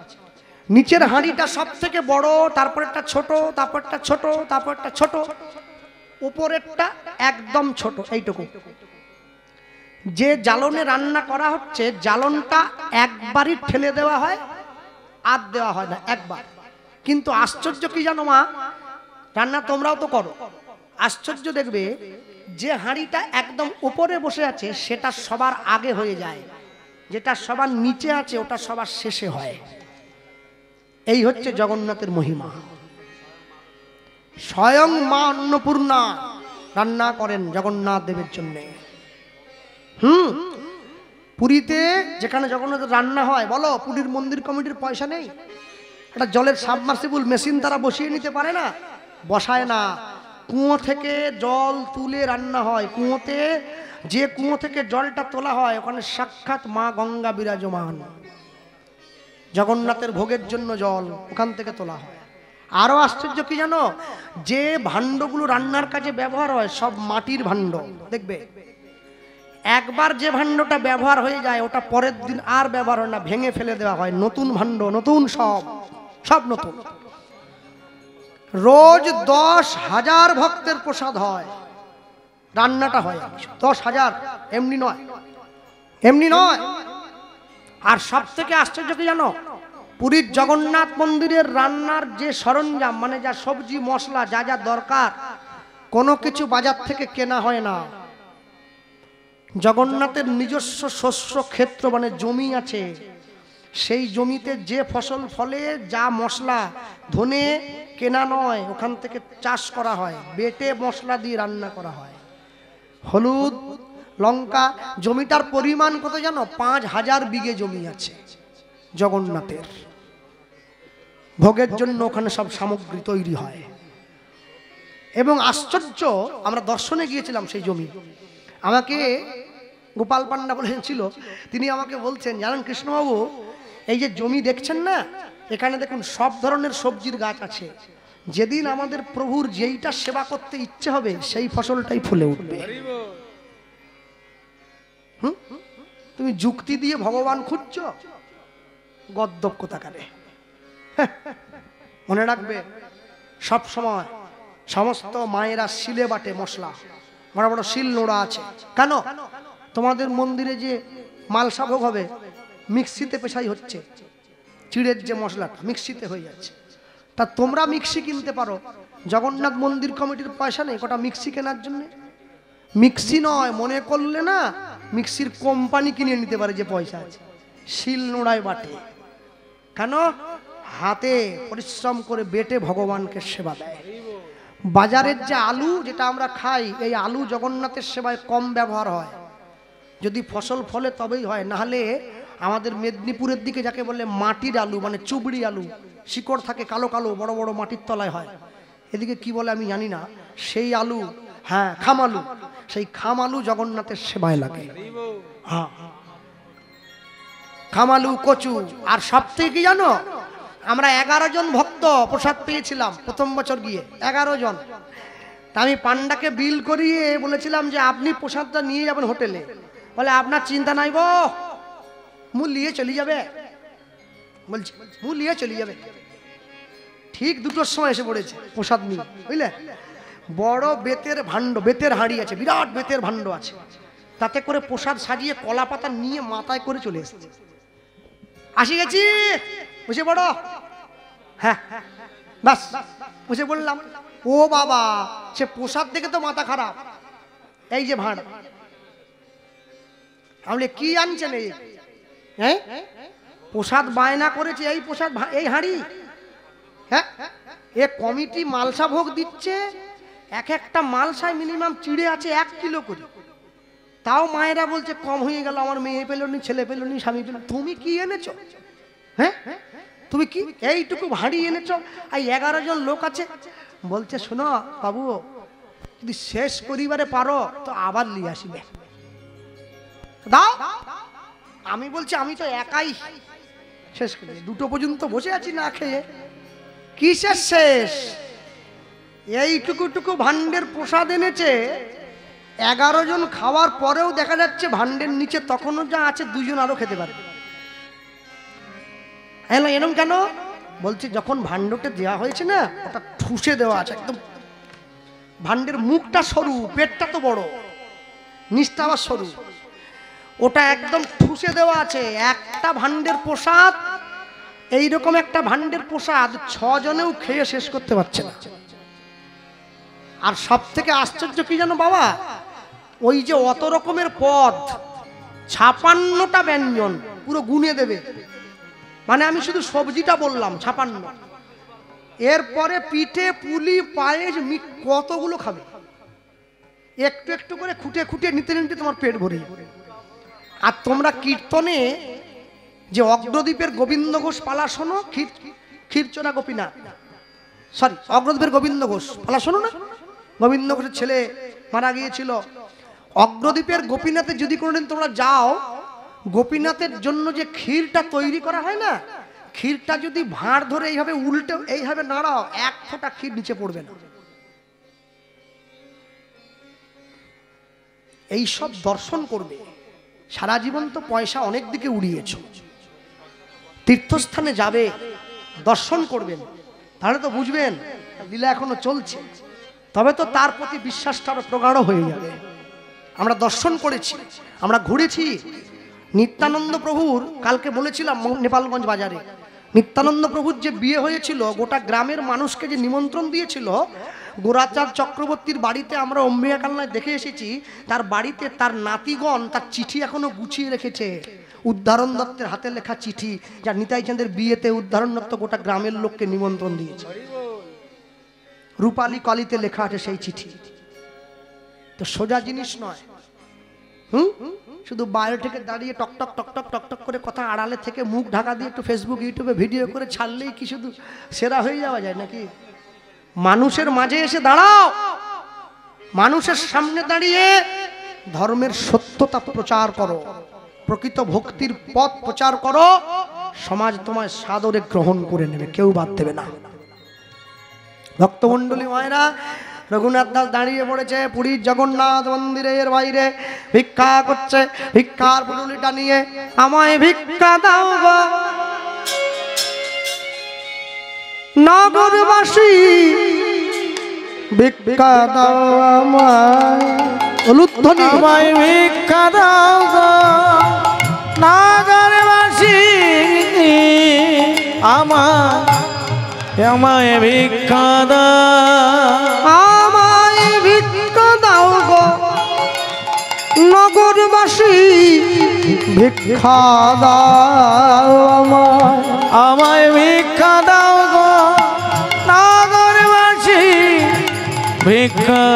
নিচের হাঁড়িটা সব থেকে বড়, তারপরেরটা ছোট, তারপরটা ছোট, তারপরটা ছোট, উপরেরটা একদম ছোট, এইটুকু। যে জ্বালনে রান্না করা হচ্ছে, জ্বালনটা একবারই ঠেলে দেওয়া হয়, আর দেওয়া হয় না, একবার। কিন্তু আশ্চর্য কি জানো মা, রান্না তোমরাও তো করো, আশ্চর্য দেখবে যে হাঁড়িটা একদম উপরে বসে আছে সেটা সবার আগে হয়ে যায়, যেটা সবার নিচে আছে ওটা সবার শেষে হয়। এই হচ্ছে জগন্নাথের মহিমা। স্বয়ং মা অন্নপূর্ণা রান্না করেন জগন্নাথ দেবের জন্য। পুরীতে যেখানে জগন্নাথের রান্না হয়, বলো পুরীর মন্দির কমিটির পয়সা নেই? একটা জলের সাবমার্সিবল মেশিন তারা বসিয়ে নিতে পারে না? বসায় না, কুয়ো থেকে জল তুলে রান্না হয়। কুয়োতে, যে কুয়ো থেকে জলটা তোলা হয় ওখানে সাক্ষাৎ মা গঙ্গা বিরাজমান। জগন্নাথের ভোগের জন্য জল ওখান থেকে তোলা হয়। আরো আশ্চর্য কি জানো, যে ভাণ্ডগুলো রান্নার কাজে ব্যবহার হয় সব মাটির ভাণ্ড। দেখবে একবার যে ভাণ্ডটা ব্যবহার হয়ে যায় ওটা পরের দিন আর ব্যবহার হয় না, ভেঙে ফেলে দেওয়া হয়। নতুন ভাণ্ড, নতুন, সব নতুন। রোজ 10,000 ভক্তের প্রসাদ হয়, রান্নাটা হয় 10,000, এমনি নয়, এমনি নয়। আর সব থেকে আশ্চর্য কি জানো, পুরীর জগন্নাথ মন্দিরের রান্নার যে সরঞ্জাম, মানে যা সবজি মশলা যা যা দরকার, কোনো কিছু বাজার থেকে কেনা হয় না। জগন্নাথের নিজস্ব শস্য ক্ষেত্র মানে জমি আছে, সেই জমিতে যে ফসল ফলে, যা মশলা, ধনে কেনা নয়, ওখান থেকে চাষ করা হয়, বেটে মশলা দিয়ে রান্না করা হয়। হলুদ, লঙ্কা, জমিটার পরিমাণ কত জানো? 5,000 বিঘে জমি আছে জগন্নাথের। ভোগের জন্য ওখানে সব সামগ্রী তৈরি হয়। এবং আশ্চর্য, আমরা দর্শনে গিয়েছিলাম সেই জমি। আমাকে গোপাল পান্ডা বলেছিল, তিনি আমাকে বলছেন, জানেন কৃষ্ণবাবু, এই যে জমি দেখছেন না, এখানে দেখুন সব ধরনের সবজির গাছ আছে। যেদিন আমাদের প্রভুর যেইটা সেবা করতে ইচ্ছে হবে সেই ফসলটাই ফুলে উঠবে। তুমি যুক্তি দিয়ে ভগবান খুঁজছো, গদ্দপ কোথাকারে। মনে রাখবে, সব সময় সমস্ত মায়েরা শিলে বাটে মশলা, বড় বড় শিল নোড়া আছে। কেন? তোমাদের মন্দিরে যে মালসা ভোগ হবে মিক্সিতে পেশাই হচ্ছে, চিড়ের যে মশলাটা মিক্সিতে হয়ে যাচ্ছে। তা তোমরা মিক্সি কিনতে পারো, জগন্নাথ মন্দির কমিটির পয়সা নেই কটা মিক্সি কেনার জন্য। মিক্সি নয়, মনে করলে না মিক্সির কোম্পানি কিনে নিতে পারে যে পয়সা আছে। শিল নোড়ায় বাটে, কেন? হাতে পরিশ্রম করে বেটে ভগবানকে সেবা দেয়। বাজারের যে আলু যেটা আমরা খাই, এই আলু জগন্নাথের সেবায় কম ব্যবহার হয়। যদি ফসল ফলে তবেই হয়, নাহলে আমাদের মেদিনীপুরের দিকে যাকে বলে মাটির আলু, মানে চুবড়ি আলু, শিকড় থাকে কালো কালো, বড় বড় মাটির তলায় হয়। এদিকে কি বলে আমি জানি না, সেই আলু, হ্যাঁ খামালু, সেই খামালু জগন্নাথের সেবায় লাগে। হ্যাঁ, খামালু, কচু। আর সব থেকে কি জানো, আমরা 11 জন ভক্ত প্রসাদ পেয়েছিলাম প্রথম বছর গিয়ে, 11 জন। তা আমি পান্ডাকে বিল করিয়ে বলেছিলাম যে আপনি প্রসাদটা নিয়ে যাবেন হোটেলে। বলে আপনার চিন্তা নাই গো, মূল নিয়ে চলে যাবে। বলছি মূল নিয়ে চলে যাবে। ঠিক 2টোর সময় এসে পড়েছে প্রসাদ নিয়ে, বুঝলে। বড় বেতের ভাণ্ড, বেতের হাঁড়ি আছে, বিরাট বেতের ভাণ্ড আছে, তাতে করে প্রসাদ সাজিয়ে কলা পাতা নিয়ে মাথায় করে চলে এসেছে। আসি গেছি, বসে পড়ো। হ্যাঁ, বাস বসে বললাম। ও বাবা, সে প্রসাদ দেখে তো মাথা খারাপ। এই যে ভাঁড়, আমি কি আনছেন এই? হ্যাঁ, প্রসাদ বায়না করেছে, এই প্রসাদ, এই হাঁড়ি। হ্যাঁ, এ কমিটি মালসা ভোগ দিচ্ছে, এক একটা মালসায় মিনিমাম চিড়ে আছে 1 কিলো করে। তাও মায়েরা বলছে কম হয়ে গেল, আমার মেয়ে পেলনি, ছেলে পেলনি, স্বামী পেল। তুমি কি এনেছো? হ্যাঁ, তুমি কি এইটুকু হাঁড়ি এনেছো? আর 11 জন লোক আছে। বলছে শোনো বাবু, যদি শেষ করিবারে পারো তো আবার নিয়ে আসিবে, দাও। আমি বলছি আমি তো একাই শেষ করি, 2টো পর্যন্ত বসে আছি না খেয়ে। কিসের শেষ? এইটুকু ভাণ্ডের প্রসাদ এনেছে। 11 জন খাওয়ার পরেও দেখা যাচ্ছে ভাণ্ডের নিচে তখনও যা আছে 2 জন আরো খেতে পারবে। হ্যালো, এরম কেন? বলছি যখন ভাণ্ডটা দেওয়া হয়েছে না, ওটা ঠুসে দেওয়া আছে একদম। ভাণ্ডের মুখটা সরু, পেটটা তো বড়, নিচটা আবার সরু, ওটা একদম ঠুসে দেওয়া আছে। একটা ভাণ্ডের প্রসাদ, এইরকম একটা ভাণ্ডের প্রসাদ 6 জনেও খেয়ে শেষ করতে পারছে না। আর সব থেকে আশ্চর্য কি জানো বাবা, ওই যে অত রকমের পদ, 56টা ব্যঞ্জন পুরো গুনে দেবে। মানে আমি শুধু সবজিটা বললাম 56। এরপরে পিঠে, পুলি, পায়েস, কতগুলো খাবে। একটু একটু করে খুঁটে খুঁটে নিতে নিতে তোমার পেট ভরে। আর তোমরা কীর্তনে যে অগ্রদ্বীপের গোবিন্দ ঘোষ পালা শোনো, ক্ষীরচোরা গোপীনাথ, সরি অগ্রদ্বীপের গোবিন্দ ঘোষ পালা শোনো না? গোবিন্দ ঘোষের ছেলে মারা গিয়েছিল। অগ্রদ্বীপের গোপীনাথে যদি কোনোদিন তোমরা যাও, গোপীনাথের জন্য যে ক্ষীরটা তৈরি করা হয় না, ক্ষীরটা যদি ভাঁড় ধরে এইভাবে উল্টে এইভাবে নাড়াও, 1 ফোঁটা ক্ষীর নিচে পড়বে না। এই সব দর্শন করবে। সারা জীবন তো পয়সা অনেক দিকে উড়িয়েছ, তীর্থস্থানে যাবে, দর্শন করবেন, তাহলে তো বুঝবেন লীলা এখনো চলছে। তবে তো তার প্রতি বিশ্বাসটা আরো প্রগাঢ় হয়ে যাবে। আমরা দর্শন করেছি, আমরা ঘুরেছি। নিত্যানন্দ প্রভুর, কালকে বলেছিলাম নেপালগঞ্জ বাজারে, নিত্যানন্দ প্রভুর যে বিয়ে হয়েছিল, গোটা গ্রামের মানুষকে যে নিমন্ত্রণ দিয়েছিল, গোরাচাঁদ চক্রবর্তীর বাড়িতে আমরা অম্বিকা কালনায় দেখে এসেছি। তার বাড়িতে তার নাতিগণ তার চিঠি এখনো গুছিয়ে রেখেছে। উদ্ধারণ দত্তের হাতে লেখা চিঠি, যা নিতাই চাঁদের বিয়েতে উদ্ধারণ দত্ত গোটা গ্রামের লোককে নিমন্ত্রণ দিয়েছে। রূপালী কলিতে লেখা আছে সেই চিঠি। তো সোজা জিনিস নয়। শুধু বাইরে থেকে দাঁড়িয়ে টকটক টকটক টকটক করে কথা, আড়ালে থেকে মুখ ঢাকা দিয়ে একটু ফেসবুক ইউটিউবে ভিডিও করে ছাড়লেই কি শুধু সেরা হয়ে যাওয়া যায় নাকি? মানুষের মাঝে এসে দাঁড়াও, মানুষের সামনে দাঁড়িয়ে ধর্মের সত্যতা প্রচার করো, প্রকৃত ভক্তির পথ প্রচার করো। সমাজ তোমায় সাদরে গ্রহণ করে নেবে, কেউ বাদ দেবে না। ভক্তমণ্ডলী মায়েরা, রঘুনাথ দাস দাঁড়িয়ে পড়েছে পুরীর জগন্নাথ মন্দিরের বাইরে, ভিক্ষা করছে। ভিক্ষার পুটুলিটা নিয়ে, আমায় ভিক্ষা দাও গো নগরবাসী, ভিক্ষা দাও আমায়। উলুধ্বনি, আমায় ভিক্ষা দাও গো নগরবাসী, আমায় ভিক্ষা দাও, আমায় ভিক্ষা দাও গো নগরবাসী, ভিক্ষা দাও আমায়। আমায় ভিক্ষা দাও গো নগরবাসী, ভিক্ষা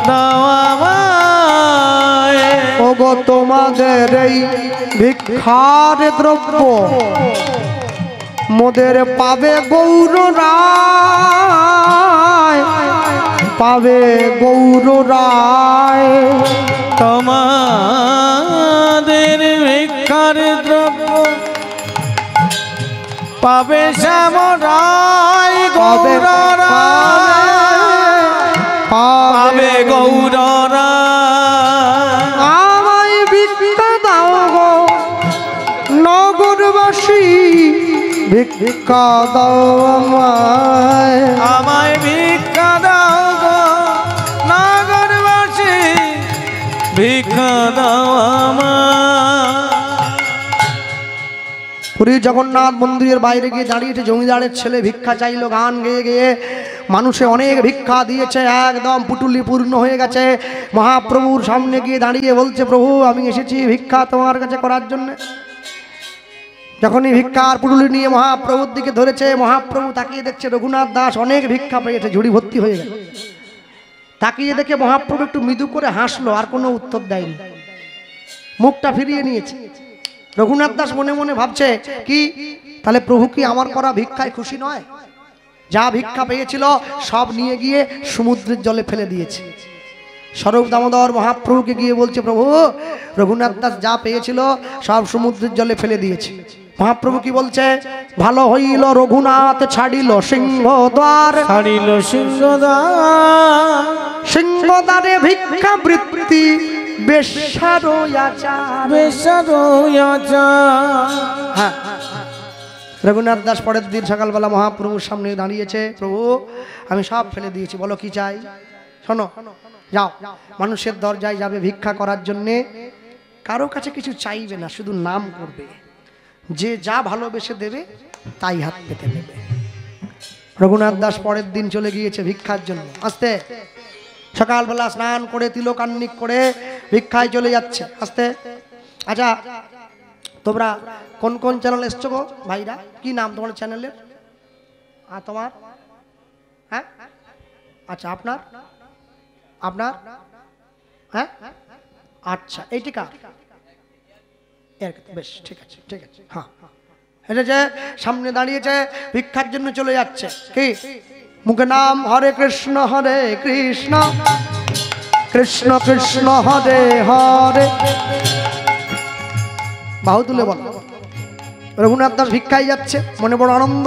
দাও আমায়। ওগো তোমাদের এই ভিক্ষার দ্রব্য মোদের পাবে গৌর রায়, পাবে গৌর রায়। তোমাদের ভিক্ষার দ্রব্য পাবে শ্যাম রায়, গৌর রায়, পাবে গৌর রায়। আমায় ভিক্ষা দাও গো নগরবাসী, ভিক্ষা দাও আমায়। আমায় ভিক্ষা দাও গো নগরবাসী, ভিক্ষা দাও আমায়। পুরী জগন্নাথ মন্দিরের বাইরে গিয়ে দাঁড়িয়েছে জমিদারের ছেলে, ভিক্ষা চাইলো গান গেয়ে গেয়ে। মানুষে অনেক ভিক্ষা দিয়েছে, একদম পুটুলি পূর্ণ হয়ে গেছে। মহাপ্রভুর সামনে গিয়ে দাঁড়িয়ে বলছে, প্রভু আমি এসেছি ভিক্ষা তোমার কাছে করার জন্য। যখনই ভিক্ষার পুটুলি নিয়ে মহাপ্রভুর দিকে ধরেছে, মহাপ্রভু তাকিয়ে দেখছে রঘুনাথ দাস অনেক ভিক্ষা পেয়েছে, ঝুড়ি ভর্তি হয়ে গেল। তাকিয়ে দেখে মহাপ্রভু একটু মৃদু করে হাসলো, আর কোনো উত্তর দেয়নি, মুখটা ফিরিয়ে নিয়েছে। রঘুনাথ দাস মনে মনে ভাবছে কি, তাহলে প্রভু কি আমার করা ভিক্ষায় খুশি নয়? যা ভিক্ষা পেয়েছিল সব নিয়ে গিয়ে সমুদ্রের জলে ফেলে দিয়েছে। স্বরূপ দামোদর মহাপ্রভুকে গিয়ে বলছে, প্রভু রঘুনাথ দাস যা পেয়েছিল সব সমুদ্রের জলে ফেলে দিয়েছে। মহাপ্রভু কি বলছে, ভালো হইল রঘুনাথ ছাড়িল সিংহদ্বার, ছাড়িল সিংহদ্বার, সিংহদ্বারে ভিক্ষা বৃত্তি বেশ্যারো আচার, বেশ্যারো আচার। হ্যাঁ, রঘুনাথ দাস পরের দিন সকালবেলা মহাপ্রভুর সামনে দাঁড়িয়েছে, প্রভু আমি সব ফেলে দিয়েছি, বলো কি চাই? শোনো, যাও মানুষের দরজায় যাবে ভিক্ষা করার জন্যে, কারো কাছে কিছু চাইবে না, শুধু নাম করবে, যে যা ভালোবেসে দেবে তাই হাত পেতে নেবে। রঘুনাথ দাস পরের দিন চলে গিয়েছে ভিক্ষার জন্য। আস্তে সকালবেলা স্নান করে তিলকান্নিক করে ভিক্ষায় চলে যাচ্ছে আস্তে। আচ্ছা তোমরা কোন কোন চ্যানেল এসছো গো ভাইরা? কি নাম তোমার চ্যানেলের? তোমার? হ্যাঁ, আচ্ছা আপনার? আপনার? হ্যাঁ, আচ্ছা এইটি কার? বেশ ঠিক আছে, ঠিক আছে। হ্যাঁ, এটা যে সামনে দাঁড়িয়েছে ভিক্ষার জন্য চলে যাচ্ছে, কি মুখে নাম হরে কৃষ্ণ কৃষ্ণ কৃষ্ণ হরে হরে, বাহু তুলে বল। রঘুনাথ দাস ভিক্ষায় যাচ্ছে, মনে বড় আনন্দ।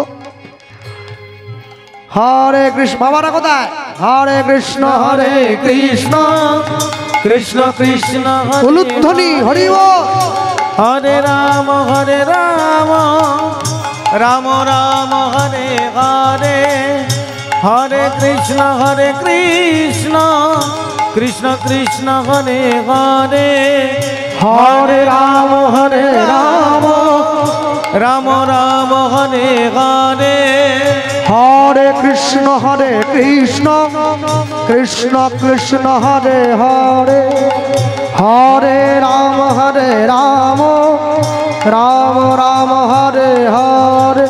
হরে কৃষ্ণ, বাবারা কোথায়? হরে কৃষ্ণ কৃষ্ণ কৃষ্ণ কৃষ্ণ উলুধ্বনি হরি বল। হরে রাম রাম রাম হরে হরে, হরে কৃষ্ণ কৃষ্ণ কৃষ্ণ হরে হরে, হরে রাম রাম রাম হরে হরে, হরে কৃষ্ণ কৃষ্ণ কৃষ্ণ হরে হরে, হরে রাম রাম রাম হরে হরে।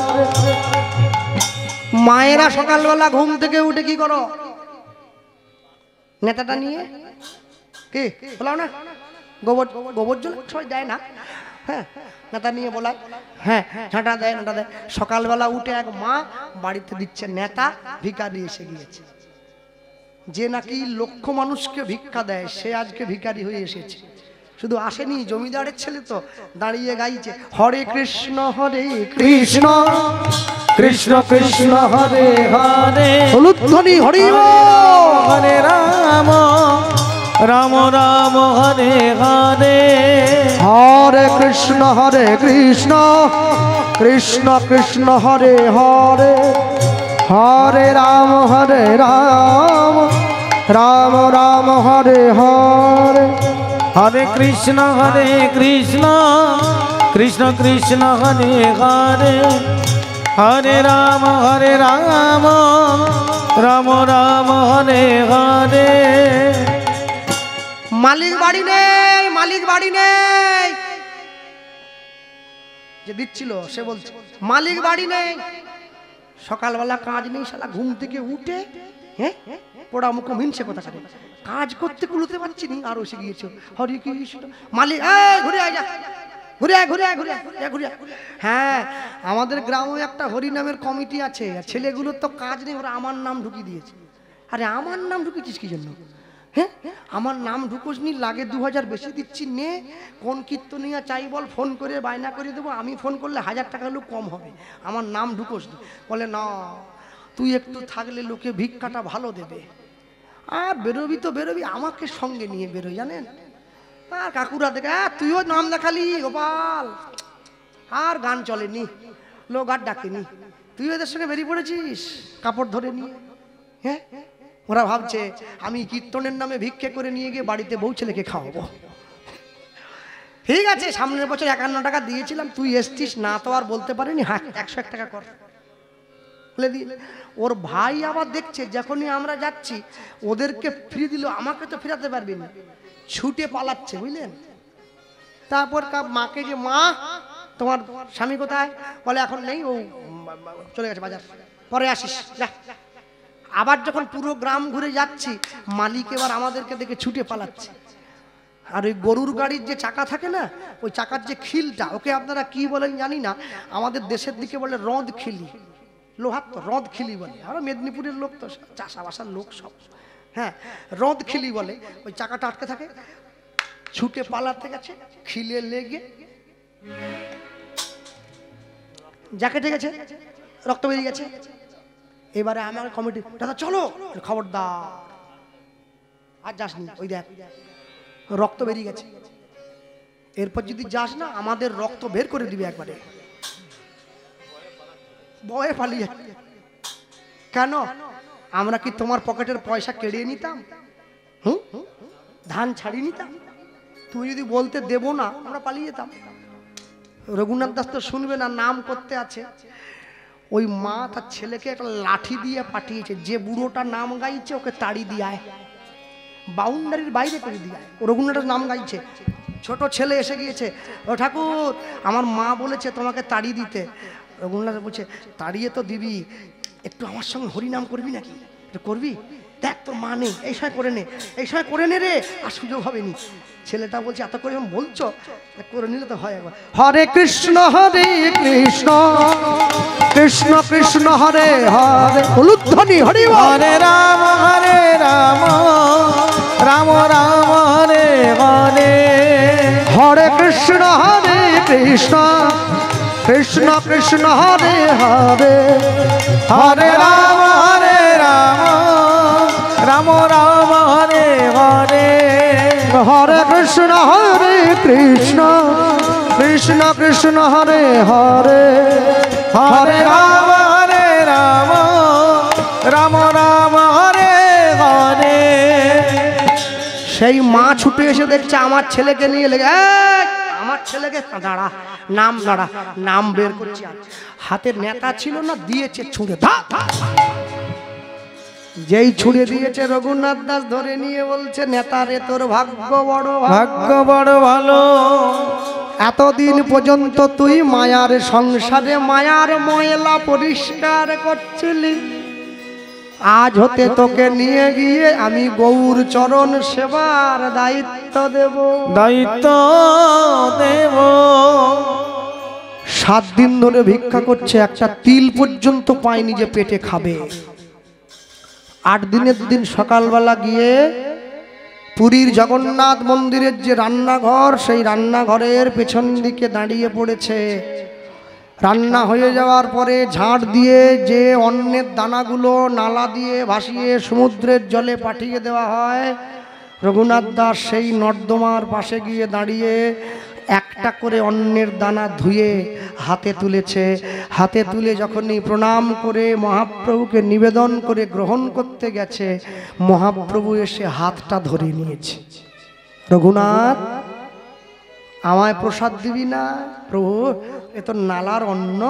মায়েরা সকালবেলা ঘুম থেকে উঠে কি করো? নেতাটা নিয়ে কি বলাও না, গোবর গোবর জল সবাই দেয় না, হ্যাঁ নেতা নিয়ে বলায়, হ্যাঁ ঝাঁটা দেয়, নেতা দেয়। সকালবেলা উঠে এক মা বাড়িতে দিচ্ছে নেতা, ভিখারি এসে গিয়েছে। যে নাকি লক্ষ মানুষকে ভিক্ষা দেয় সে আজকে ভিখারি হয়ে এসেছে। শুধু আসেনি, জমিদারের ছেলে তো, দাঁড়িয়ে গাইছে হরে কৃষ্ণ কৃষ্ণ কৃষ্ণ হরে হরে, হলুধ্বনি হরি হরে রাম রাম রাম হরে হরে, হরে কৃষ্ণ কৃষ্ণ কৃষ্ণ হরে হরে, হরে রাম রাম রাম হরে হরে, হরে কৃষ্ণ কৃষ্ণ কৃষ্ণ হরে হরে, হরে রাম রাম রাম হরে হরে। মালিক বাড়ি নেই, মালিক বাড়ি নেই, যে দিচ্ছিল সে বলছে মালিক বাড়ি নেই। সকালবেলা কাজ নেই, শালা ঘুম থেকে উঠে হ্যাঁ পোড়া মুখ মিনছে কথা করে, কাজ করতে কুলোতে পারছি নি, আর এসে গিয়েছো হরি কৃষ্ণ। মালিক ঘুরে আয়, ঘুরে। হ্যাঁ আমাদের গ্রামে একটা হরি নামের কমিটি আছে, ছেলেগুলোর তো কাজ নেই, ওরা আমার নাম ঢুকিয়ে দিয়েছে। আরে আমার নাম ঢুকিয়েছিস কি জন্য? হ্যাঁ আমার নাম ঢুকোস নি, লাগে 2000 বেশি দিচ্ছি, নে কোন কীর্তনিয়া চাই বল, ফোন করে বায়না করে দেবো, আমি ফোন করলে 1000 টাকা হলেও কম হবে, আমার নাম ঢুকোস নি। বলে না তুই একটু থাকলে লোকে ভিক্ষাটা ভালো দেবে, আর বেরোবি তো বেরোবি, আমাকে সঙ্গে নিয়ে বেরোই জানেন। আর কাকুরা দেখে তুইও নাম দেখালি গোপাল, আর গান চলেনি, লোক আর ডাকেনি, তুই ওদের সঙ্গে বেরিয়ে পড়েছিস কাপড় ধরে নিয়ে। হ্যাঁ ওরা ভাবছে আমি কীর্তনের নামে ভিক্ষে করে নিয়ে গিয়ে বাড়িতে বউ ছেলেকে খাওয়াবো। ঠিক আছে সামনের বছর 51 টাকা দিয়েছিলাম, তুই এসছিস না তো আর বলতে পারিনি, হ্যাঁ 101 টাকা কর। খুলে দিয়ে ওর ভাই আবার দেখছে যখনই আমরা যাচ্ছি ওদেরকে ফিরে দিল, আমাকে তো ফেরাতে পারবি না, ছুটে পালাচ্ছে বুঝলেন। তারপর মাকে যে মা তোমার স্বামী কোথায়, বলে এখন নেই, ও চলে গেছে বাজার, পরে আসিস যা। আবার যখন পুরো গ্রাম ঘুরে যাচ্ছি মালিক এবার আমাদেরকে দেখে ছুটে পালাচ্ছে। আর ওই গরুর গাড়ির যে চাকা থাকে না, ওই চাকার যে খিলটা, ওকে আপনারা কি বলেন জানি না, আমাদের দেশের দিকে বলে রঁদ খিলি, লোহার তো রঁদ খিলি বলে, আর মেদিনীপুরের লোক তো চাষাবাসার লোক সব, হ্যাঁ রঁদ খিলি বলে। ওই চাকাটা আটকে থাকে, ছুটে পালাতে গেছে, খিলে লেগে জ্যাকেটে গেছে, রক্ত বেরিয়ে গেছে। এবারে আমার কমিটি, দাদা চলো, খবরদার আর যাসনি, ওই দেখ রক্ত বেরিয়ে গেছে, এরপর যদি যাস না আমাদের রক্ত বের করে দিবে একবারে। ভয়ে পালিয়ে, কেন আমরা কি তোমার পকেটের পয়সা কেড়ে নিতাম? ধান ছাড়িয়ে নিতাম? তুমি যদি বলতে দেবো না আমরা পালিয়ে যেতাম। রঘুনাথ দাস তো শুনবে না, নাম করতে আছে। ওই মা তার ছেলেকে একটা লাঠি দিয়ে পাঠিয়েছে, যে বুড়োটা নাম গাইছে ওকে তাড়ি দিয়ে বাউন্ডারির বাইরে করে দিয়ে। রঘুনাথের নাম গাইছে, ছোট ছেলে এসে গিয়েছে, ও ঠাকুর আমার মা বলেছে তোমাকে তাড়ি দিতে। রঘুনাথ বলছে তাড়িয়ে তো দিবি, একটু আমার সঙ্গে হরিনাম করবি নাকি, করবি? দেখ তোর মা নেই, এই সময় করে নে, এই সময় করে নে রে, আর সুযোগ হবে নি। ছেলেটা বলছে এত করে বলছো, করে নিলে তো হয় একবার। হরে কৃষ্ণ কৃষ্ণ কৃষ্ণ হরে হরে, উলুধ্বনি হরি হরে রাম রাম রাম হরে হরে, হরে কৃষ্ণ কৃষ্ণ কৃষ্ণ হরে হরে, হরে রাম রাম রাম হরে হরে, হরে কৃষ্ণ কৃষ্ণ কৃষ্ণ হরে হরে, হরে রাম রাম রাম হরে হরে। সেই মা ছুটে এসে দেখছে আমার ছেলেকে নিয়ে লেগে, আমার ছেলেকে দাঁড়া, নাম বের করছে। হাতের নেতা ছিল না, দিয়েছে ছুঁড়ে, যেই ছুঁড়ে দিয়েছে রঘুনাথ দাস ধরে নিয়ে বলছে নেতারে তোর ভাগ্য বড় ভালো, এতদিন পর্যন্ত তুই মায়ার সংসারে মায়ার ময়লা পরিষ্কার করছিলি, আজ হতে তোকে নিয়ে গিয়ে আমি গৌর চরণ সেবার দায়িত্ব দেব। 7 দিন ধরে ভিক্ষা করছে, একটা তিল পর্যন্ত পায়নি যে পেটে খাবে। 8 দিনের দিন সকালবেলা গিয়ে পুরীর জগন্নাথ মন্দিরের যে রান্নাঘর, সেই রান্নাঘরের পেছন দিকে দাঁড়িয়ে পড়েছে। রান্না হয়ে যাওয়ার পরে ঝাড় দিয়ে যে অন্নের দানাগুলো নালা দিয়ে ভাসিয়ে সমুদ্রের জলে পাঠিয়ে দেওয়া হয়, রঘুনাথ দাস সেই নর্দমার পাশে গিয়ে দাঁড়িয়ে একটা করে অন্নের দানা ধুয়ে হাতে তুলেছে। হাতে তুলে যখনই প্রণাম করে মহাপ্রভুকে নিবেদন করে গ্রহণ করতে গেছে, মহাপ্রভু এসে হাতটা ধরে নিয়েছে। রঘুনাথ আমায় প্রসাদ দিবি না? প্রভু এ তো নালার অন্ন,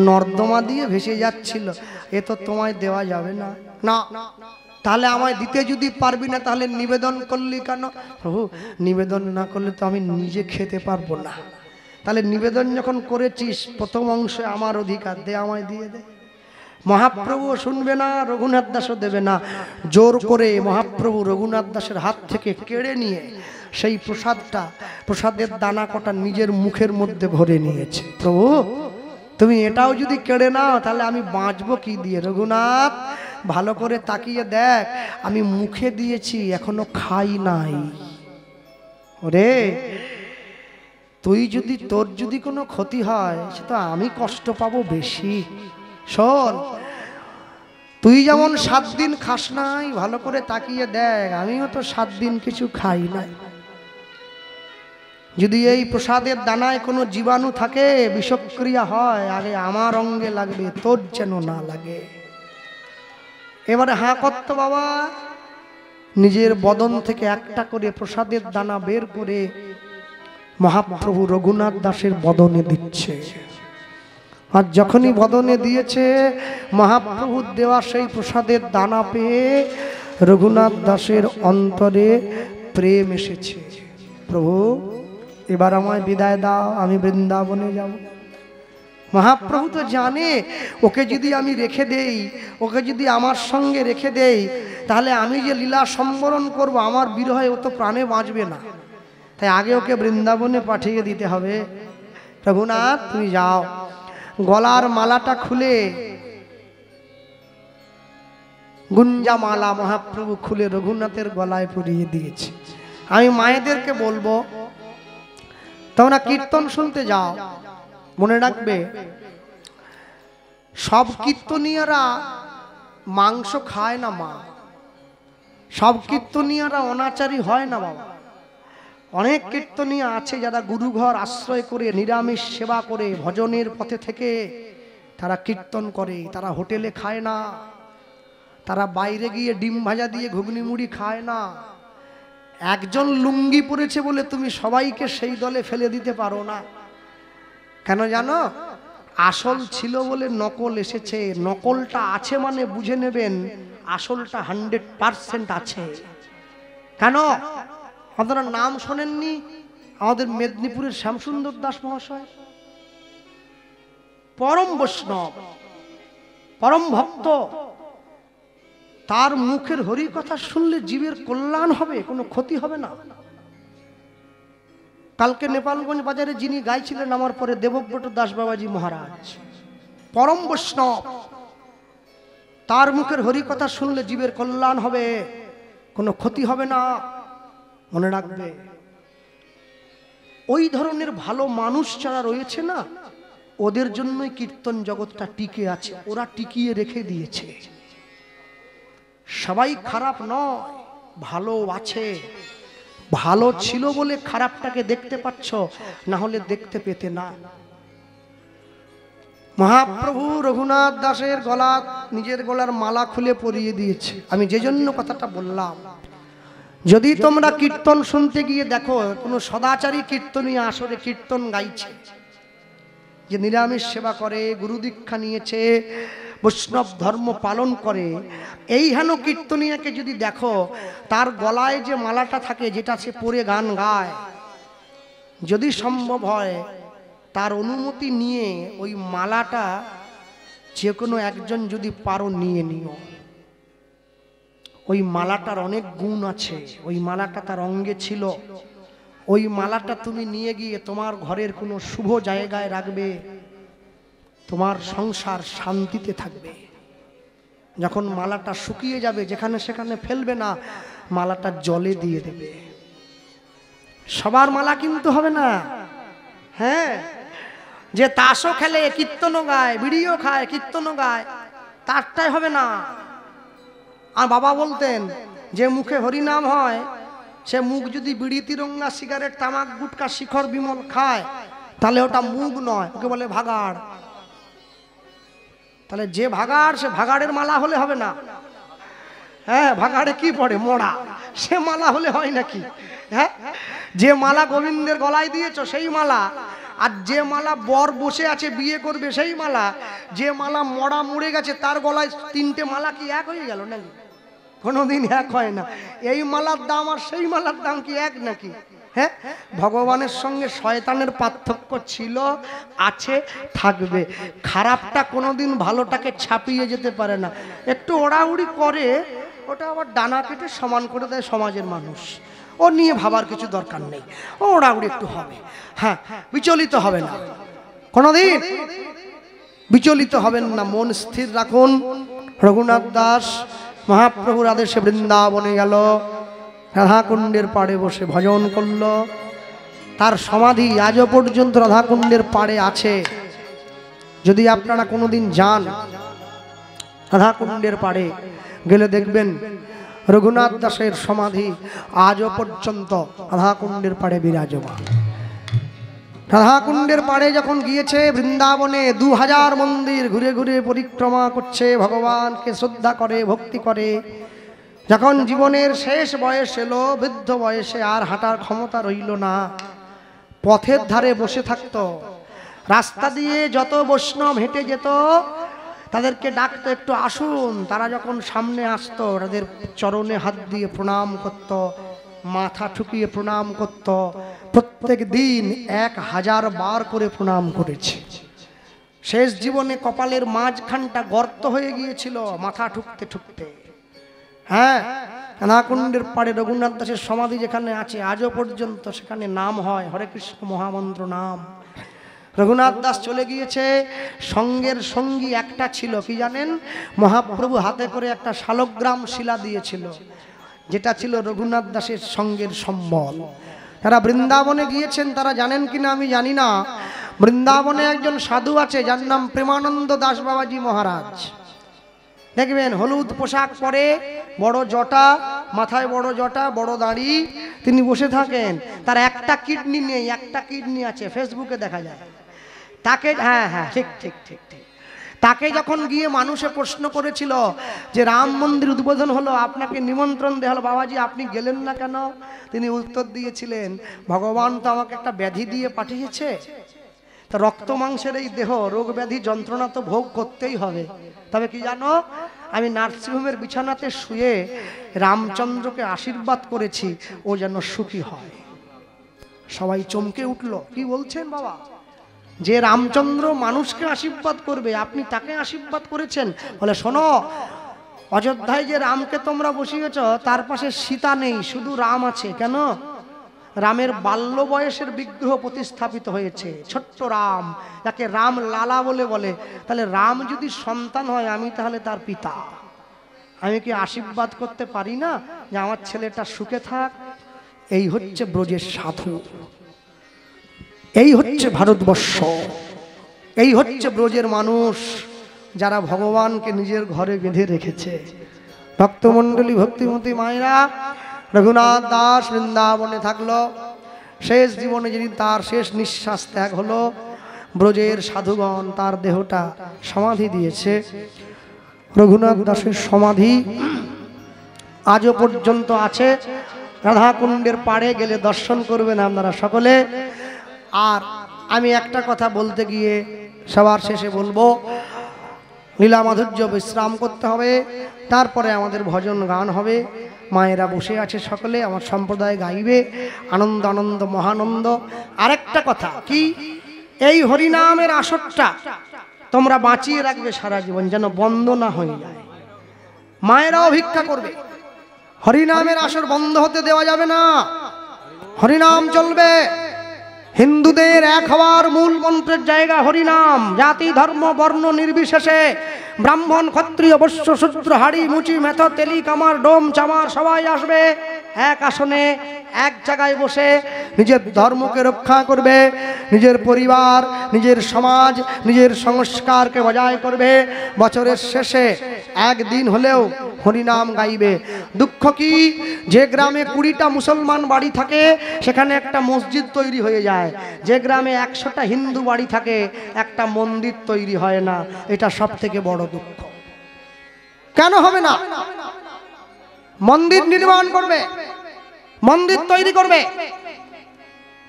নর্দমা দিয়ে ভেসে যাচ্ছিল, এ তো তোমায় দেওয়া যাবে না। না তাহলে আমায় দিতে যদি পারবি না তাহলে নিবেদন করলি কেন? প্রভু নিবেদন না করলে তো আমি নিজে খেতে পারবো না, তাহলে নিবেদন যখন করেছিস প্রথম অংশে আমার অধিকার দে, আমায় দিয়ে দে। মহাপ্রভু শুনবে না, রঘুনাথ দাসও দেবে না। জোর করে মহাপ্রভু রঘুনাথ দাসের হাত থেকে কেড়ে নিয়ে সেই প্রসাদের দানা কটা নিজের মুখের মধ্যে ভরে নিয়েছে। প্রভু তুমি এটাও যদি কেড়ে নাও তাহলে আমি বাঁচবো কি দিয়ে? রঘুনাথ ভালো করে তাকিয়ে দেখ, আমি মুখে দিয়েছি এখনো খাই নাই। ওরে তোর যদি কোনো ক্ষতি হয় সেটা আমি কষ্ট পাবো বেশি। শোন, তুই যেমন 7 দিন খাস নাই, ভালো করে তাকিয়ে দেখ আমিও তো 7 দিন কিছু খাই নাই। যদি এই প্রসাদের দানায় কোনো জীবাণু থাকে, বিষক্রিয়া হয়, আগে আমার অঙ্গে লাগবে, তোর যেন না লাগে। এবারে হাঁ করতো বাবা, নিজের বদন থেকে একটা করে প্রসাদের দানা বের করে মহাপ্রভু রঘুনাথ দাসের বদনে দিচ্ছে। আর যখনই বদনে দিয়েছে, মহাপ্রভুর দেওয়া সেই প্রসাদের দানা পেয়ে রঘুনাথ দাসের অন্তরে প্রেম এসেছে। প্রভু এবার আমায় বিদায় দাও, আমি বৃন্দাবনে যাব। মহাপ্রভু তো জানে ওকে যদি আমি রেখে দেই, ওকে যদি আমার সঙ্গে রেখে দেই, তাহলে আমি যে লীলা সম্বরণ করব, আমার বিরহে ও তো প্রাণে বাঁচবে না। তাই আগে ওকে বৃন্দাবনে পাঠিয়ে দিতে হবে। রঘুনাথ তুমি যাও। গলার মালাটা খুলে, গুঞ্জা মালা মহাপ্রভু খুলে রঘুনাথের গলায় পরিয়ে দিয়েছে। আমি মায়েদেরকে বলবো তোমরা কীর্তন শুনতে যাও, মনে রাখবে সব কীর্তনীয়রা মাংস খায় না মা, সব কীর্তনীয়রা অনাচারী হয় না বাবা। অনেক কীর্তনীয় আছে যারা গুরুঘর আশ্রয় করে নিরামিষ সেবা করে ভজনের পথে থেকে তারা কীর্তন করে। তারা হোটেলে খায় না, তারা বাইরে গিয়ে ডিম ভাজা দিয়ে ঘুগনি মুড়ি খায় না। একজন লুঙ্গি পরেছে বলে তুমি সবাইকে সেই দলে ফেলে দিতে পারো না। কেন জানো? আসল ছিল বলে নকল এসেছে। নকলটা আছে মানে বুঝে নেবেন আসলটা 100% আছে। কেন? আপনারা নাম শোনেননি আমাদের মেদিনীপুরের শ্যামসুন্দর দাস মহাশয়? পরম বৈষ্ণব, পরম ভক্ত। তার মুখের হরি কথা শুনলে জীবের কল্যাণ হবে, কোনো ক্ষতি হবে না। কালকে নেপালগঞ্জ বাজারে যিনি গাইছিলেন আমার পরে, দেবব্রত দাস বাবাজি মহারাজ, পরম বৈষ্ণব। তার মুখের হরি কথা শুনলে জীবের কল্যাণ হবে, কোনো ক্ষতি হবে না। মনে রাখবে ওই ধরনের ভালো মানুষ যারা রয়েছে না, ওদের জন্যই কীর্তন জগৎটা টিকে আছে। ওরা টিকিয়ে রেখে দিয়েছে। সবাই খারাপ নয়, ভালো আছে। ভালো ছিল বলে খারাপটাকে দেখতে পাচ্ছ, না হলে দেখতে পেতে না। মহাপ্রভু রঘুনাথ দাসের গলা, নিজের গলার মালা খুলে পরিয়ে দিয়েছে। আমি যে জন্য কথাটা বললাম, যদি তোমরা কীর্তন শুনতে গিয়ে দেখো কোনো সদাচারী কীর্তনীয় আসরে কীর্তন গাইছে, যে নিরামিষ সেবা করে, গুরু দীক্ষা নিয়েছে, বৈষ্ণব ধর্ম পালন করে, এই হেন কীর্তনীয়াকে যদি দেখো, তার গলায় যে মালাটা থাকে যেটা সে পরে গান গায়, যদি সম্ভব হয় তার অনুমতি নিয়ে ওই মালাটা যে কোনো একজন যদি পারো নিয়ে নিও। ওই মালাটার অনেক গুণ আছে। ওই মালাটা তার অঙ্গে ছিল। ওই মালাটা তুমি নিয়ে গিয়ে তোমার ঘরের কোনো শুভ জায়গায় রাখবে, তোমার সংসার শান্তিতে থাকবে। যখন মালাটা শুকিয়ে যাবে, যেখানে সেখানে ফেলবে না, মালাটা জলে দিয়ে দেবে। সবার মালা কিন্তু হবে না। হ্যাঁ, যে তাসও খেলে, কীর্তনও গায়, বিড়িও খায়, কীর্তনও গায়, তারটাই হবে না। আর বাবা বলতেন যে মুখে হরিনাম হয়, সে মুখ যদি বিড়ি, তিরঙ্গা, সিগারেট, তামাক, গুটকা, শিখর, বিমল খায়, তাহলে ওটা মুখ নয়, ওকে বলে ভাগাড়। তাহলে যে ভাগাড়, সে ভাগাড়ের মালা হলে হবে না। হ্যাঁ, ভাগাড়ে কি পড়ে? মোড়া। সে মালা হলে হয় নাকি? হ্যাঁ, যে মালা গোবিন্দের গলায় দিয়েছ সেই মালা, আর যে মালা বর বসে আছে বিয়ে করবে সেই মালা, যে মালা মরা মরে গেছে তার গলায়, তিনটে মালা কি এক হয়ে গেল নাকি? কোনোদিন এক হয় না। এই মালার দাম আর সেই মালার দাম কি এক নাকি? হ্যাঁ, ভগবানের সঙ্গে শয়তানের পার্থক্য ছিল, আছে, থাকবে। খারাপটা কোনোদিন ভালোটাকে ছাপিয়ে যেতে পারে না। একটু ওড়াউড়ি করে, ওটা আবার ডানা কেটে সমান করে দেয় সমাজের মানুষ। ও নিয়ে ভাবার কিছু দরকার নেই, ও ওড়াউড়ি একটু হবে। হ্যাঁ, বিচলিত হবে না, কোনোদিন বিচলিত হবেন না। মন স্থির রাখুন। রঘুনাথ দাস মহাপ্রভুর আদেশে বৃন্দাবনে গেল, রাধাকুণ্ডের পাড়ে বসে ভজন করল। তার সমাধি আজও পর্যন্ত রাধাকুণ্ডের পাড়ে আছে। যদি আপনারা কোনোদিন যান রাধাকুণ্ডের পাড়ে, গেলে দেখবেন রঘুনাথ দাসের সমাধি আজও পর্যন্ত রাধাকুণ্ডের পাড়ে বিরাজমান। রাধাকুণ্ডের পাড়ে যখন গিয়েছে, বৃন্দাবনে 2000 মন্দির ঘুরে ঘুরে পরিক্রমা করছে, ভগবানকে শ্রদ্ধা করে, ভক্তি করে। যখন জীবনের শেষ বয়স এলো, বৃদ্ধ বয়সে আর হাঁটার ক্ষমতা রইল না, পথের ধারে বসে থাকতো। রাস্তা দিয়ে যত বৈষ্ণব হেঁটে যেত তাদেরকে ডাকতো, একটু আসুন। তারা যখন সামনে আসতো তাদের চরণে হাত দিয়ে প্রণাম করত, মাথা ঠুকিয়ে প্রণাম করত। প্রত্যেক দিন 1000 বার করে প্রণাম করেছে। শেষ জীবনে কপালের মাঝখানটা গর্ত হয়ে গিয়েছিল মাথা ঠুকতে ঠুকতে। হ্যাঁ, কানাকুণ্ডের পাড়ে রঘুনাথ দাসের সমাধি যেখানে আছে আজও পর্যন্ত সেখানে নাম হয় হরে কৃষ্ণ মহামন্ত্র নাম। রঘুনাথ দাস চলে গিয়েছে, সঙ্গের সঙ্গী একটা ছিল, কি জানেন? মহাপ্রভু হাতে করে একটা শালগ্রাম শিলা দিয়েছিল, যেটা ছিল রঘুনাথ দাসের সঙ্গের সম্বল। যারা বৃন্দাবনে গিয়েছেন তারা জানেন কিনা আমি জানি না, বৃন্দাবনে একজন সাধু আছে যার নাম প্রেমানন্দ দাস বাবাজি মহারাজ। দেখবেন হলুদ পোশাক পরে, বড় জটা, মাথায় বড় জটা, বড় দাড়ি, তিনি বসে থাকেন। তার একটা কিডনি নেই, একটা কিডনি আছে, ফেসবুকে দেখা যায় তাকে। হ্যাঁ হ্যাঁ, ঠিক ঠিক ঠিক ঠিক। তাকে যখন গিয়ে মানুষে প্রশ্ন করেছিল যে রাম মন্দির উদ্বোধন হলো, আপনাকে নিমন্ত্রণ দেওয়া হলো, বাবাজি আপনি গেলেন না কেন? তিনি উত্তর দিয়েছিলেন, ভগবান তো আমাকে একটা ব্যাধি দিয়ে পাঠিয়েছে, তা রক্ত মাংসের এই দেহ, রোগ ব্যাধি যন্ত্রণা তো ভোগ করতেই হবে। তবে কি জানো, আমি নার্সিংহোমের বিছানাতে শুয়ে রামচন্দ্রকে আশীর্বাদ করেছি ও যেন সুখী হয়। সবাই চমকে উঠল, কি বলছেন বাবা? যে রামচন্দ্র মানুষকে আশীর্বাদ করবে, আপনি তাকে আশীর্বাদ করেছেন? বলে শোনো, অযোধ্যায় যে রামকে তোমরা বসিয়েছ তার পাশে সীতা নেই, শুধু রাম আছে। কেন? রামের বাল্য বয়সের বিগ্রহ প্রতিস্থাপিত হয়েছে, ছোট্ট রাম, যাকে রাম লালা বলে। তাহলে রাম যদি সন্তান হয়, আমি তাহলে তার পিতা, আমি কি আশীর্বাদ করতে পারি না যে আমার ছেলেটা সুখে থাক? এই হচ্ছে ব্রজের সাধু, এই হচ্ছে ভারতবর্ষ, এই হচ্ছে ব্রজের মানুষ, যারা ভগবানকে নিজের ঘরে বেঁধে রেখেছে। ভক্তমণ্ডলী, ভক্তিমতী মায়েরা, রঘুনাথ দাস বৃন্দাবনে থাকলো। শেষ জীবনে যেদিন তার শেষ নিঃশ্বাস ত্যাগ হলো, ব্রজের সাধুগণ তার দেহটা সমাধি দিয়েছে। রঘুনাথ দাসের সমাধি আজও পর্যন্ত আছে। রাধাকুণ্ডের পাড়ে গেলে দর্শন করবেন আপনারা সকলে। আর আমি একটা কথা বলতে গিয়ে সবার শেষে বলবো, লীলা মাধুর্য বিশ্রাম করতে হবে, তারপরে আমাদের ভজন গান হবে। মায়েরা বসে আছে সকলে, আমার সম্প্রদায় গাইবে, আনন্দ আনন্দ মহানন্দ। আরেকটা কথা কি, এই হরিনামের আসরটা তোমরা বাঁচিয়ে রাখবে সারা জীবন, যেন বন্ধ না হয়ে যায়। মায়েরাও ভিক্ষা করবে, হরিনামের আসর বন্ধ হতে দেওয়া যাবে না, হরিনাম চলবে। হিন্দুদের এক হওয়ার মূল মন্ত্রের জায়গা হরিনাম। জাতি ধর্ম বর্ণ নির্বিশেষে, ব্রাহ্মণ ক্ষত্রিয় বৈশ্য শূদ্র হাড়ি মুচি মেথ তেলি কামার ডোম চামার সবাই আসবে এক আসনে, এক জায়গায় বসে নিজের ধর্মকে রক্ষা করবে, নিজের পরিবার, নিজের সমাজ, নিজের সংস্কারকে বজায় করবে। বছরের শেষে একদিন হলেও হরিনাম গাইবে। দুঃখ কি, যে গ্রামে 20টা মুসলমান বাড়ি থাকে সেখানে একটা মসজিদ তৈরি হয়ে যায়, যে গ্রামে 100টা হিন্দু বাড়ি থাকে একটা মন্দির তৈরি হয় না। এটা সব থেকে বড় দুঃখ। কেন হবে না? মন্দির নির্মাণ করবে, মন্দির তৈরি করবে,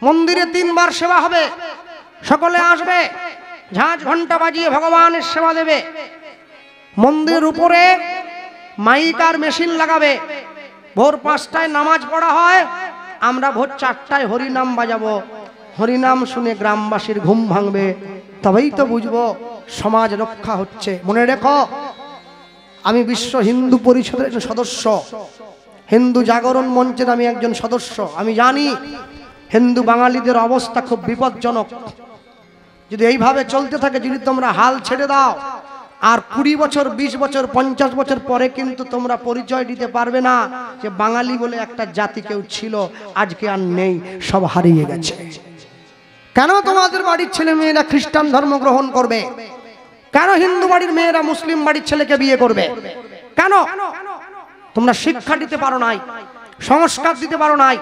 মন্দিরে 3 বার সেবা হবে, সকলে আসবে, ঝাঁঝ ঘন্টা বাজিয়ে ভগবানের সেবা দেবে। মন্দিরের উপরে মাইক আর মেশিন লাগাবে। ভোর 5টায় নামাজ পড়া হয়, আমরা ভোর 4টায় হরিনাম বাজাবো। হরিনাম শুনে গ্রামবাসীর ঘুম ভাঙবে, তবেই তো বুঝবো সমাজ রক্ষা হচ্ছে। মনে রেখো, আমি বিশ্ব হিন্দু পরিষদের একজন সদস্য, হিন্দু জাগরণ মঞ্চের আমি একজন সদস্য। আমি জানি হিন্দু বাঙালিদের অবস্থা খুব বিপজ্জনক। যদি এইভাবে চলতে থাকে, যদি তোমরা হাল ছেড়ে দাও, আর 20 বছর 20 বছর 50 বছর পরে কিন্তু তোমরা পরিচয় দিতে পারবে না যে বাঙালি বলে একটা জাতি কেউ ছিল, আজকে আর নেই, সব হারিয়ে গেছে। কেন তোমাদের বাড়ির ছেলে মেয়েরা খ্রিস্টান ধর্ম গ্রহণ করবে? কেন হিন্দু বাড়ির মেয়েরা মুসলিম বাড়ির ছেলেকে বিয়ে করবে? কেন? তোমরা শিক্ষা দিতে পারো নাই, সংস্কার দিতে পারো নাই।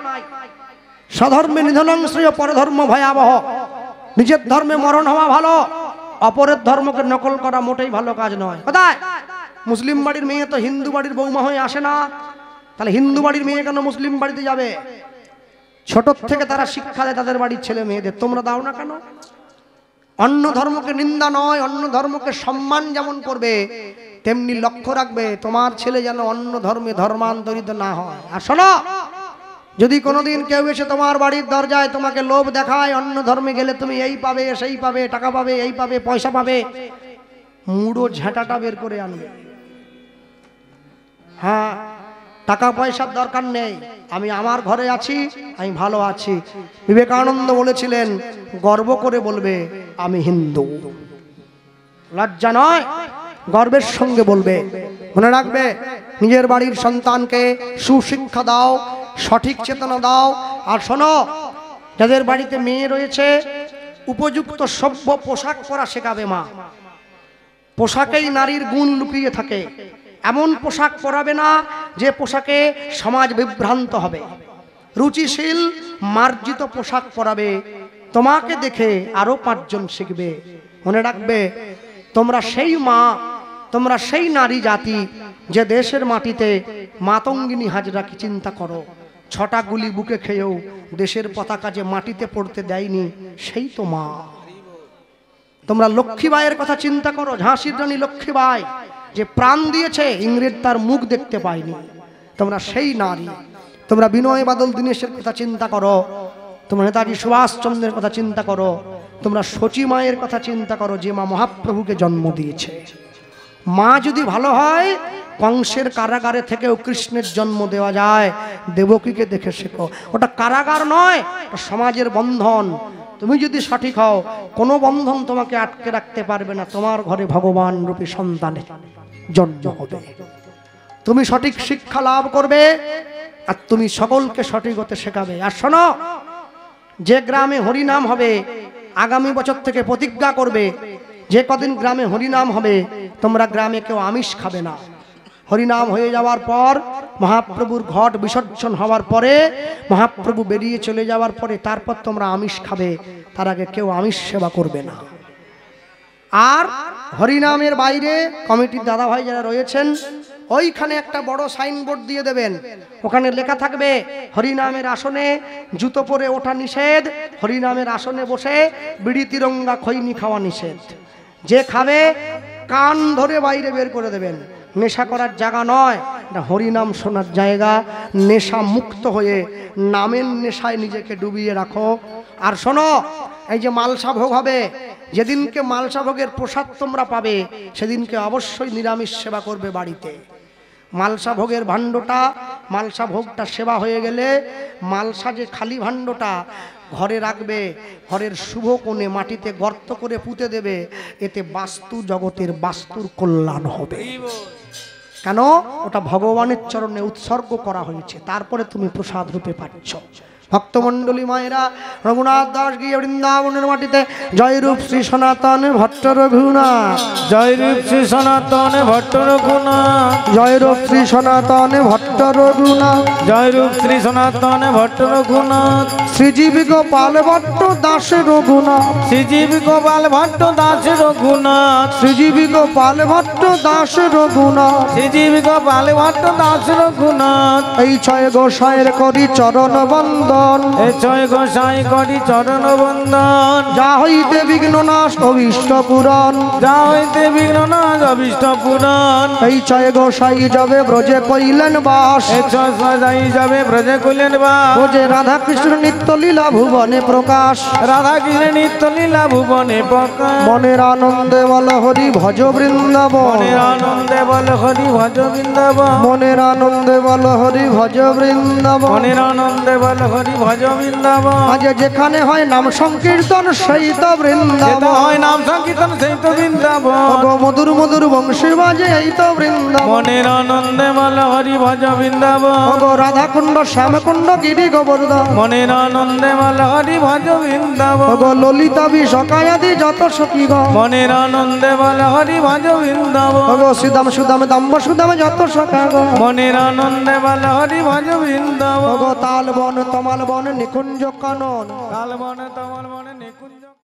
স্বধর্মে নিধনং শ্রেয় পরধর্ম ভয়াবহ। নিজের ধর্মে মরণ হওয়া ভালো, অপরের ধর্মকে নকল করা মোটেই ভালো কাজ নয়। কোথায়? মুসলিম বাড়ির মেয়ে তো হিন্দু বাড়ির বৌমা হয়ে আসে না, তাহলে হিন্দু বাড়ির মেয়ে কেন মুসলিম বাড়িতে যাবে? ছোট থেকে তারা শিক্ষা দেয় তাদের বাড়ির ছেলে মেয়েদের, তোমরা দাও না কেন? অন্য ধর্মকে নিন্দা নয়, অন্য ধর্মকে সম্মান যেমন করবে তেমনি লক্ষ্য রাখবে তোমার ছেলে যেন অন্য ধর্মে ধর্মান্তরিত না হয়। আর শোনো, যদি কোনোদিন কেউ এসে তোমার বাড়ির দরজায় তোমাকে লোভ দেখায়, অন্য ধর্মে গেলে তুমি এই পাবে সেই পাবে, টাকা পাবে, এই পাবে, পয়সা পাবে, মুড়ো ঝাঁটাটা বের করে আনবে। হ্যাঁ, টাকা পয়সার দরকার নেই, আমি আমার ঘরে আছি, আমি ভালো আছি। বিবেকানন্দ বলেছিলেন, গর্ব করে বলবে আমি হিন্দু। লজ্জা নয়, গর্বের সঙ্গে বলবে। মনে রাখবে, নিজের বাড়ির সন্তানকে সুশিক্ষা দাও, সঠিক চেতনা দাও। আর শোনো, যাদের বাড়িতে মেয়ে রয়েছে উপযুক্ত সভ্য পোশাক পরা শেখাবে মা। পোশাকেই নারীর গুণ লুকিয়ে থাকে। এমন পোশাক পরাবে না যে পোশাকে সমাজ বিভ্রান্ত হবে। রুচিশীল মার্জিত পোশাক পরাবে, তোমাকে দেখে আরো 5 জন শিখবে। মনে রাখবে, তোমরা সেই মা, তোমরা সেই নারী জাতি যে দেশের মাটিতে মাতঙ্গিনী হাজরাকে চিন্তা করো। 6টা গুলি বুকে খেয়েও দেশের পতাকা যে মাটিতে পড়তে দেয়নি, সেই তো মা। তোমরা লক্ষ্মীবাইয়ের কথা চিন্তা করো, ঝাঁসির রানী লক্ষ্মীবাই যে প্রাণ দিয়েছে, ইংরেজ তার মুখ দেখতে পায়নি। তোমরা সেই নারী। তোমরা বিনয় বাদল দীনেশের কথা চিন্তা করো, তোমরা নেতাজি সুভাষচন্দ্রের কথা চিন্তা করো, তোমরা সচী মায়ের কথা চিন্তা করো যে মা মহাপ্রভুকে জন্ম দিয়েছে। মা যদি ভালো হয়, কংসের কারাগারে থেকেও কৃষ্ণের জন্ম দেওয়া যায়। দেবকীকে দেখে শেখো, ওটা কারাগার নয়, ওটা সমাজের বন্ধন। তুমি যদি সঠিক হও, কোনো বন্ধন তোমাকে আটকে রাখতে পারবে না। তোমার ঘরে ভগবান রূপী সন্তানের জন্ম হবে, তুমি সঠিক শিক্ষা লাভ করবে, আর তুমি সকলকে সঠিক হতে শেখাবে। আর শোনো, যে গ্রামে হরিনাম হবে, আগামী বছর থেকে প্রতিজ্ঞা করবে, যে কদিন গ্রামে হরিনাম হবে তোমরা গ্রামে কেউ আমিষ খাবে না। হরিনাম হয়ে যাওয়ার পর, মহাপ্রভুর ঘট বিসর্জন হওয়ার পরে, মহাপ্রভু বেরিয়ে চলে যাওয়ার পরে তারপর তোমরা আমিষ খাবে, তার আগে কেউ আমিষ সেবা করবে না। আর হরিনামের বাইরে কমিটির দাদা ভাই যারা রয়েছেন, ওইখানে একটা বড় সাইনবোর্ড দিয়ে দেবেন, ওখানে লেখা থাকবে হরিনামের আসনে জুতো পরে ওঠা নিষেধ, হরিনামের আসনে বসে বিড়ি তিরঙ্গা খৈনি খাওয়া নিষেধ। যে খাবে কান ধরে বাইরে বের করে দেবেন। নেশা করার জায়গা নয়, এটা হরিনাম শোনার জায়গা। নেশা মুক্ত হয়ে নামের নেশায় নিজেকে ডুবিয়ে রাখো। আর শোনো, এই যে মালসা ভোগ হবে, যেদিনকে মালসা ভোগের প্রসাদ তোমরা পাবে, সেদিনকে অবশ্যই নিরামিষ সেবা করবে বাড়িতে। মালসা ভোগের ভাণ্ডটা, মালসা ভোগটা সেবা হয়ে গেলে মালসা যে খালি ভাণ্ডটা ঘরে রাখবে, ঘরের শুভ কোণে মাটিতে গর্ত করে পুঁতে দেবে। এতে বাস্তু জগতের বাস্তুর কল্যাণ হবে। কেন? ওটা ভগবানের চরণে উৎসর্গ করা হয়েছে, তারপরে তুমি প্রসাদ রূপে পাচ্ছ। ভক্তমণ্ডলী মায়েরা, রঘুনাথ দাস গিয়ে বৃন্দাবনের মাটিতে জয়রূপ শ্রী সনাতন ভট্ট রঘুনাথ, জয়রূপ শ্রী সনাতন ভট্ট রঘুনাথ, জয়রূপ শ্রী সনাতন ভট্ট রঘুনাথ, জয়রূপ শ্রী সনাতন ভট্ট রঘুনাথ, শ্রীজীব গোপাল ভট্ট দাস রঘুনাথ, শ্রীজীব গোপাল ভট্ট দাস রঘুনাথ, শ্রীজীব গোপাল ভট্ট দাস রঘুনাথ, শ্রীজীব গোপাল ভট্ট দাস রঘুনাথ। এই 6 গোসাইয়ের করি চরণ বন্দন, এ 6 গোসাই করি চরণ বন্দন। যা হইতে বিঘ্ন নাশ অভীষ্ট পূরণ, যা হইতে বিঘ্ন নাশ অভীষ্ট পূরণ। এই 6 গোসাই যাবে ব্রজে কইলেন বাস, এ 6 গোসাই যাবে ব্রজে কইলেন বাস। ব্রজে রাধা কৃষ্ণ নিত্য লীলা ভুবনে প্রকাশ, রাধা কৃষ্ণ নিত্য লীলা ভুবনে প্রকাশ। মনের আনন্দে বল হরি ভজ বৃন্দাবন, মনের আনন্দে বল হরি ভজ বৃন্দাবন, মনের আনন্দে বল হরি ভজ বৃন্দাবন, মনের আনন্দে বল হরি ভজ বৃন্দাবন। আজ যেখানে হয় নাম সংকীর্তন সেই তো যেতে বৃন্দাবন, হয় নাম সংকীর্তন সেই তো বৃন্দাবন। অগো মধুর মধুর বংশী বাজে এই তো বৃন্দাবন, মনের আনন্দে বল হরি ভজ বৃন্দাবন। অগো রাধাকুণ্ড শ্যামকুণ্ড গিরি গোবর্ধন, মনের আনন্দে বল হরি ভজ বৃন্দাবন। অগো ললিতা বিশকায়াদি যত সখী গণ, মনের আনন্দে বল হরি ভজ বৃন্দাবন। অগো সুদাম সুদাম দাম্ব সুদাম যত সখা গণ, মনের আনন্দে বল হরি ভজ বৃন্দাবন। অগো তাল বন তমাল বন নিকুঞ্জ কানন, কাল বনে তমাল বনে নিকুঞ্জ।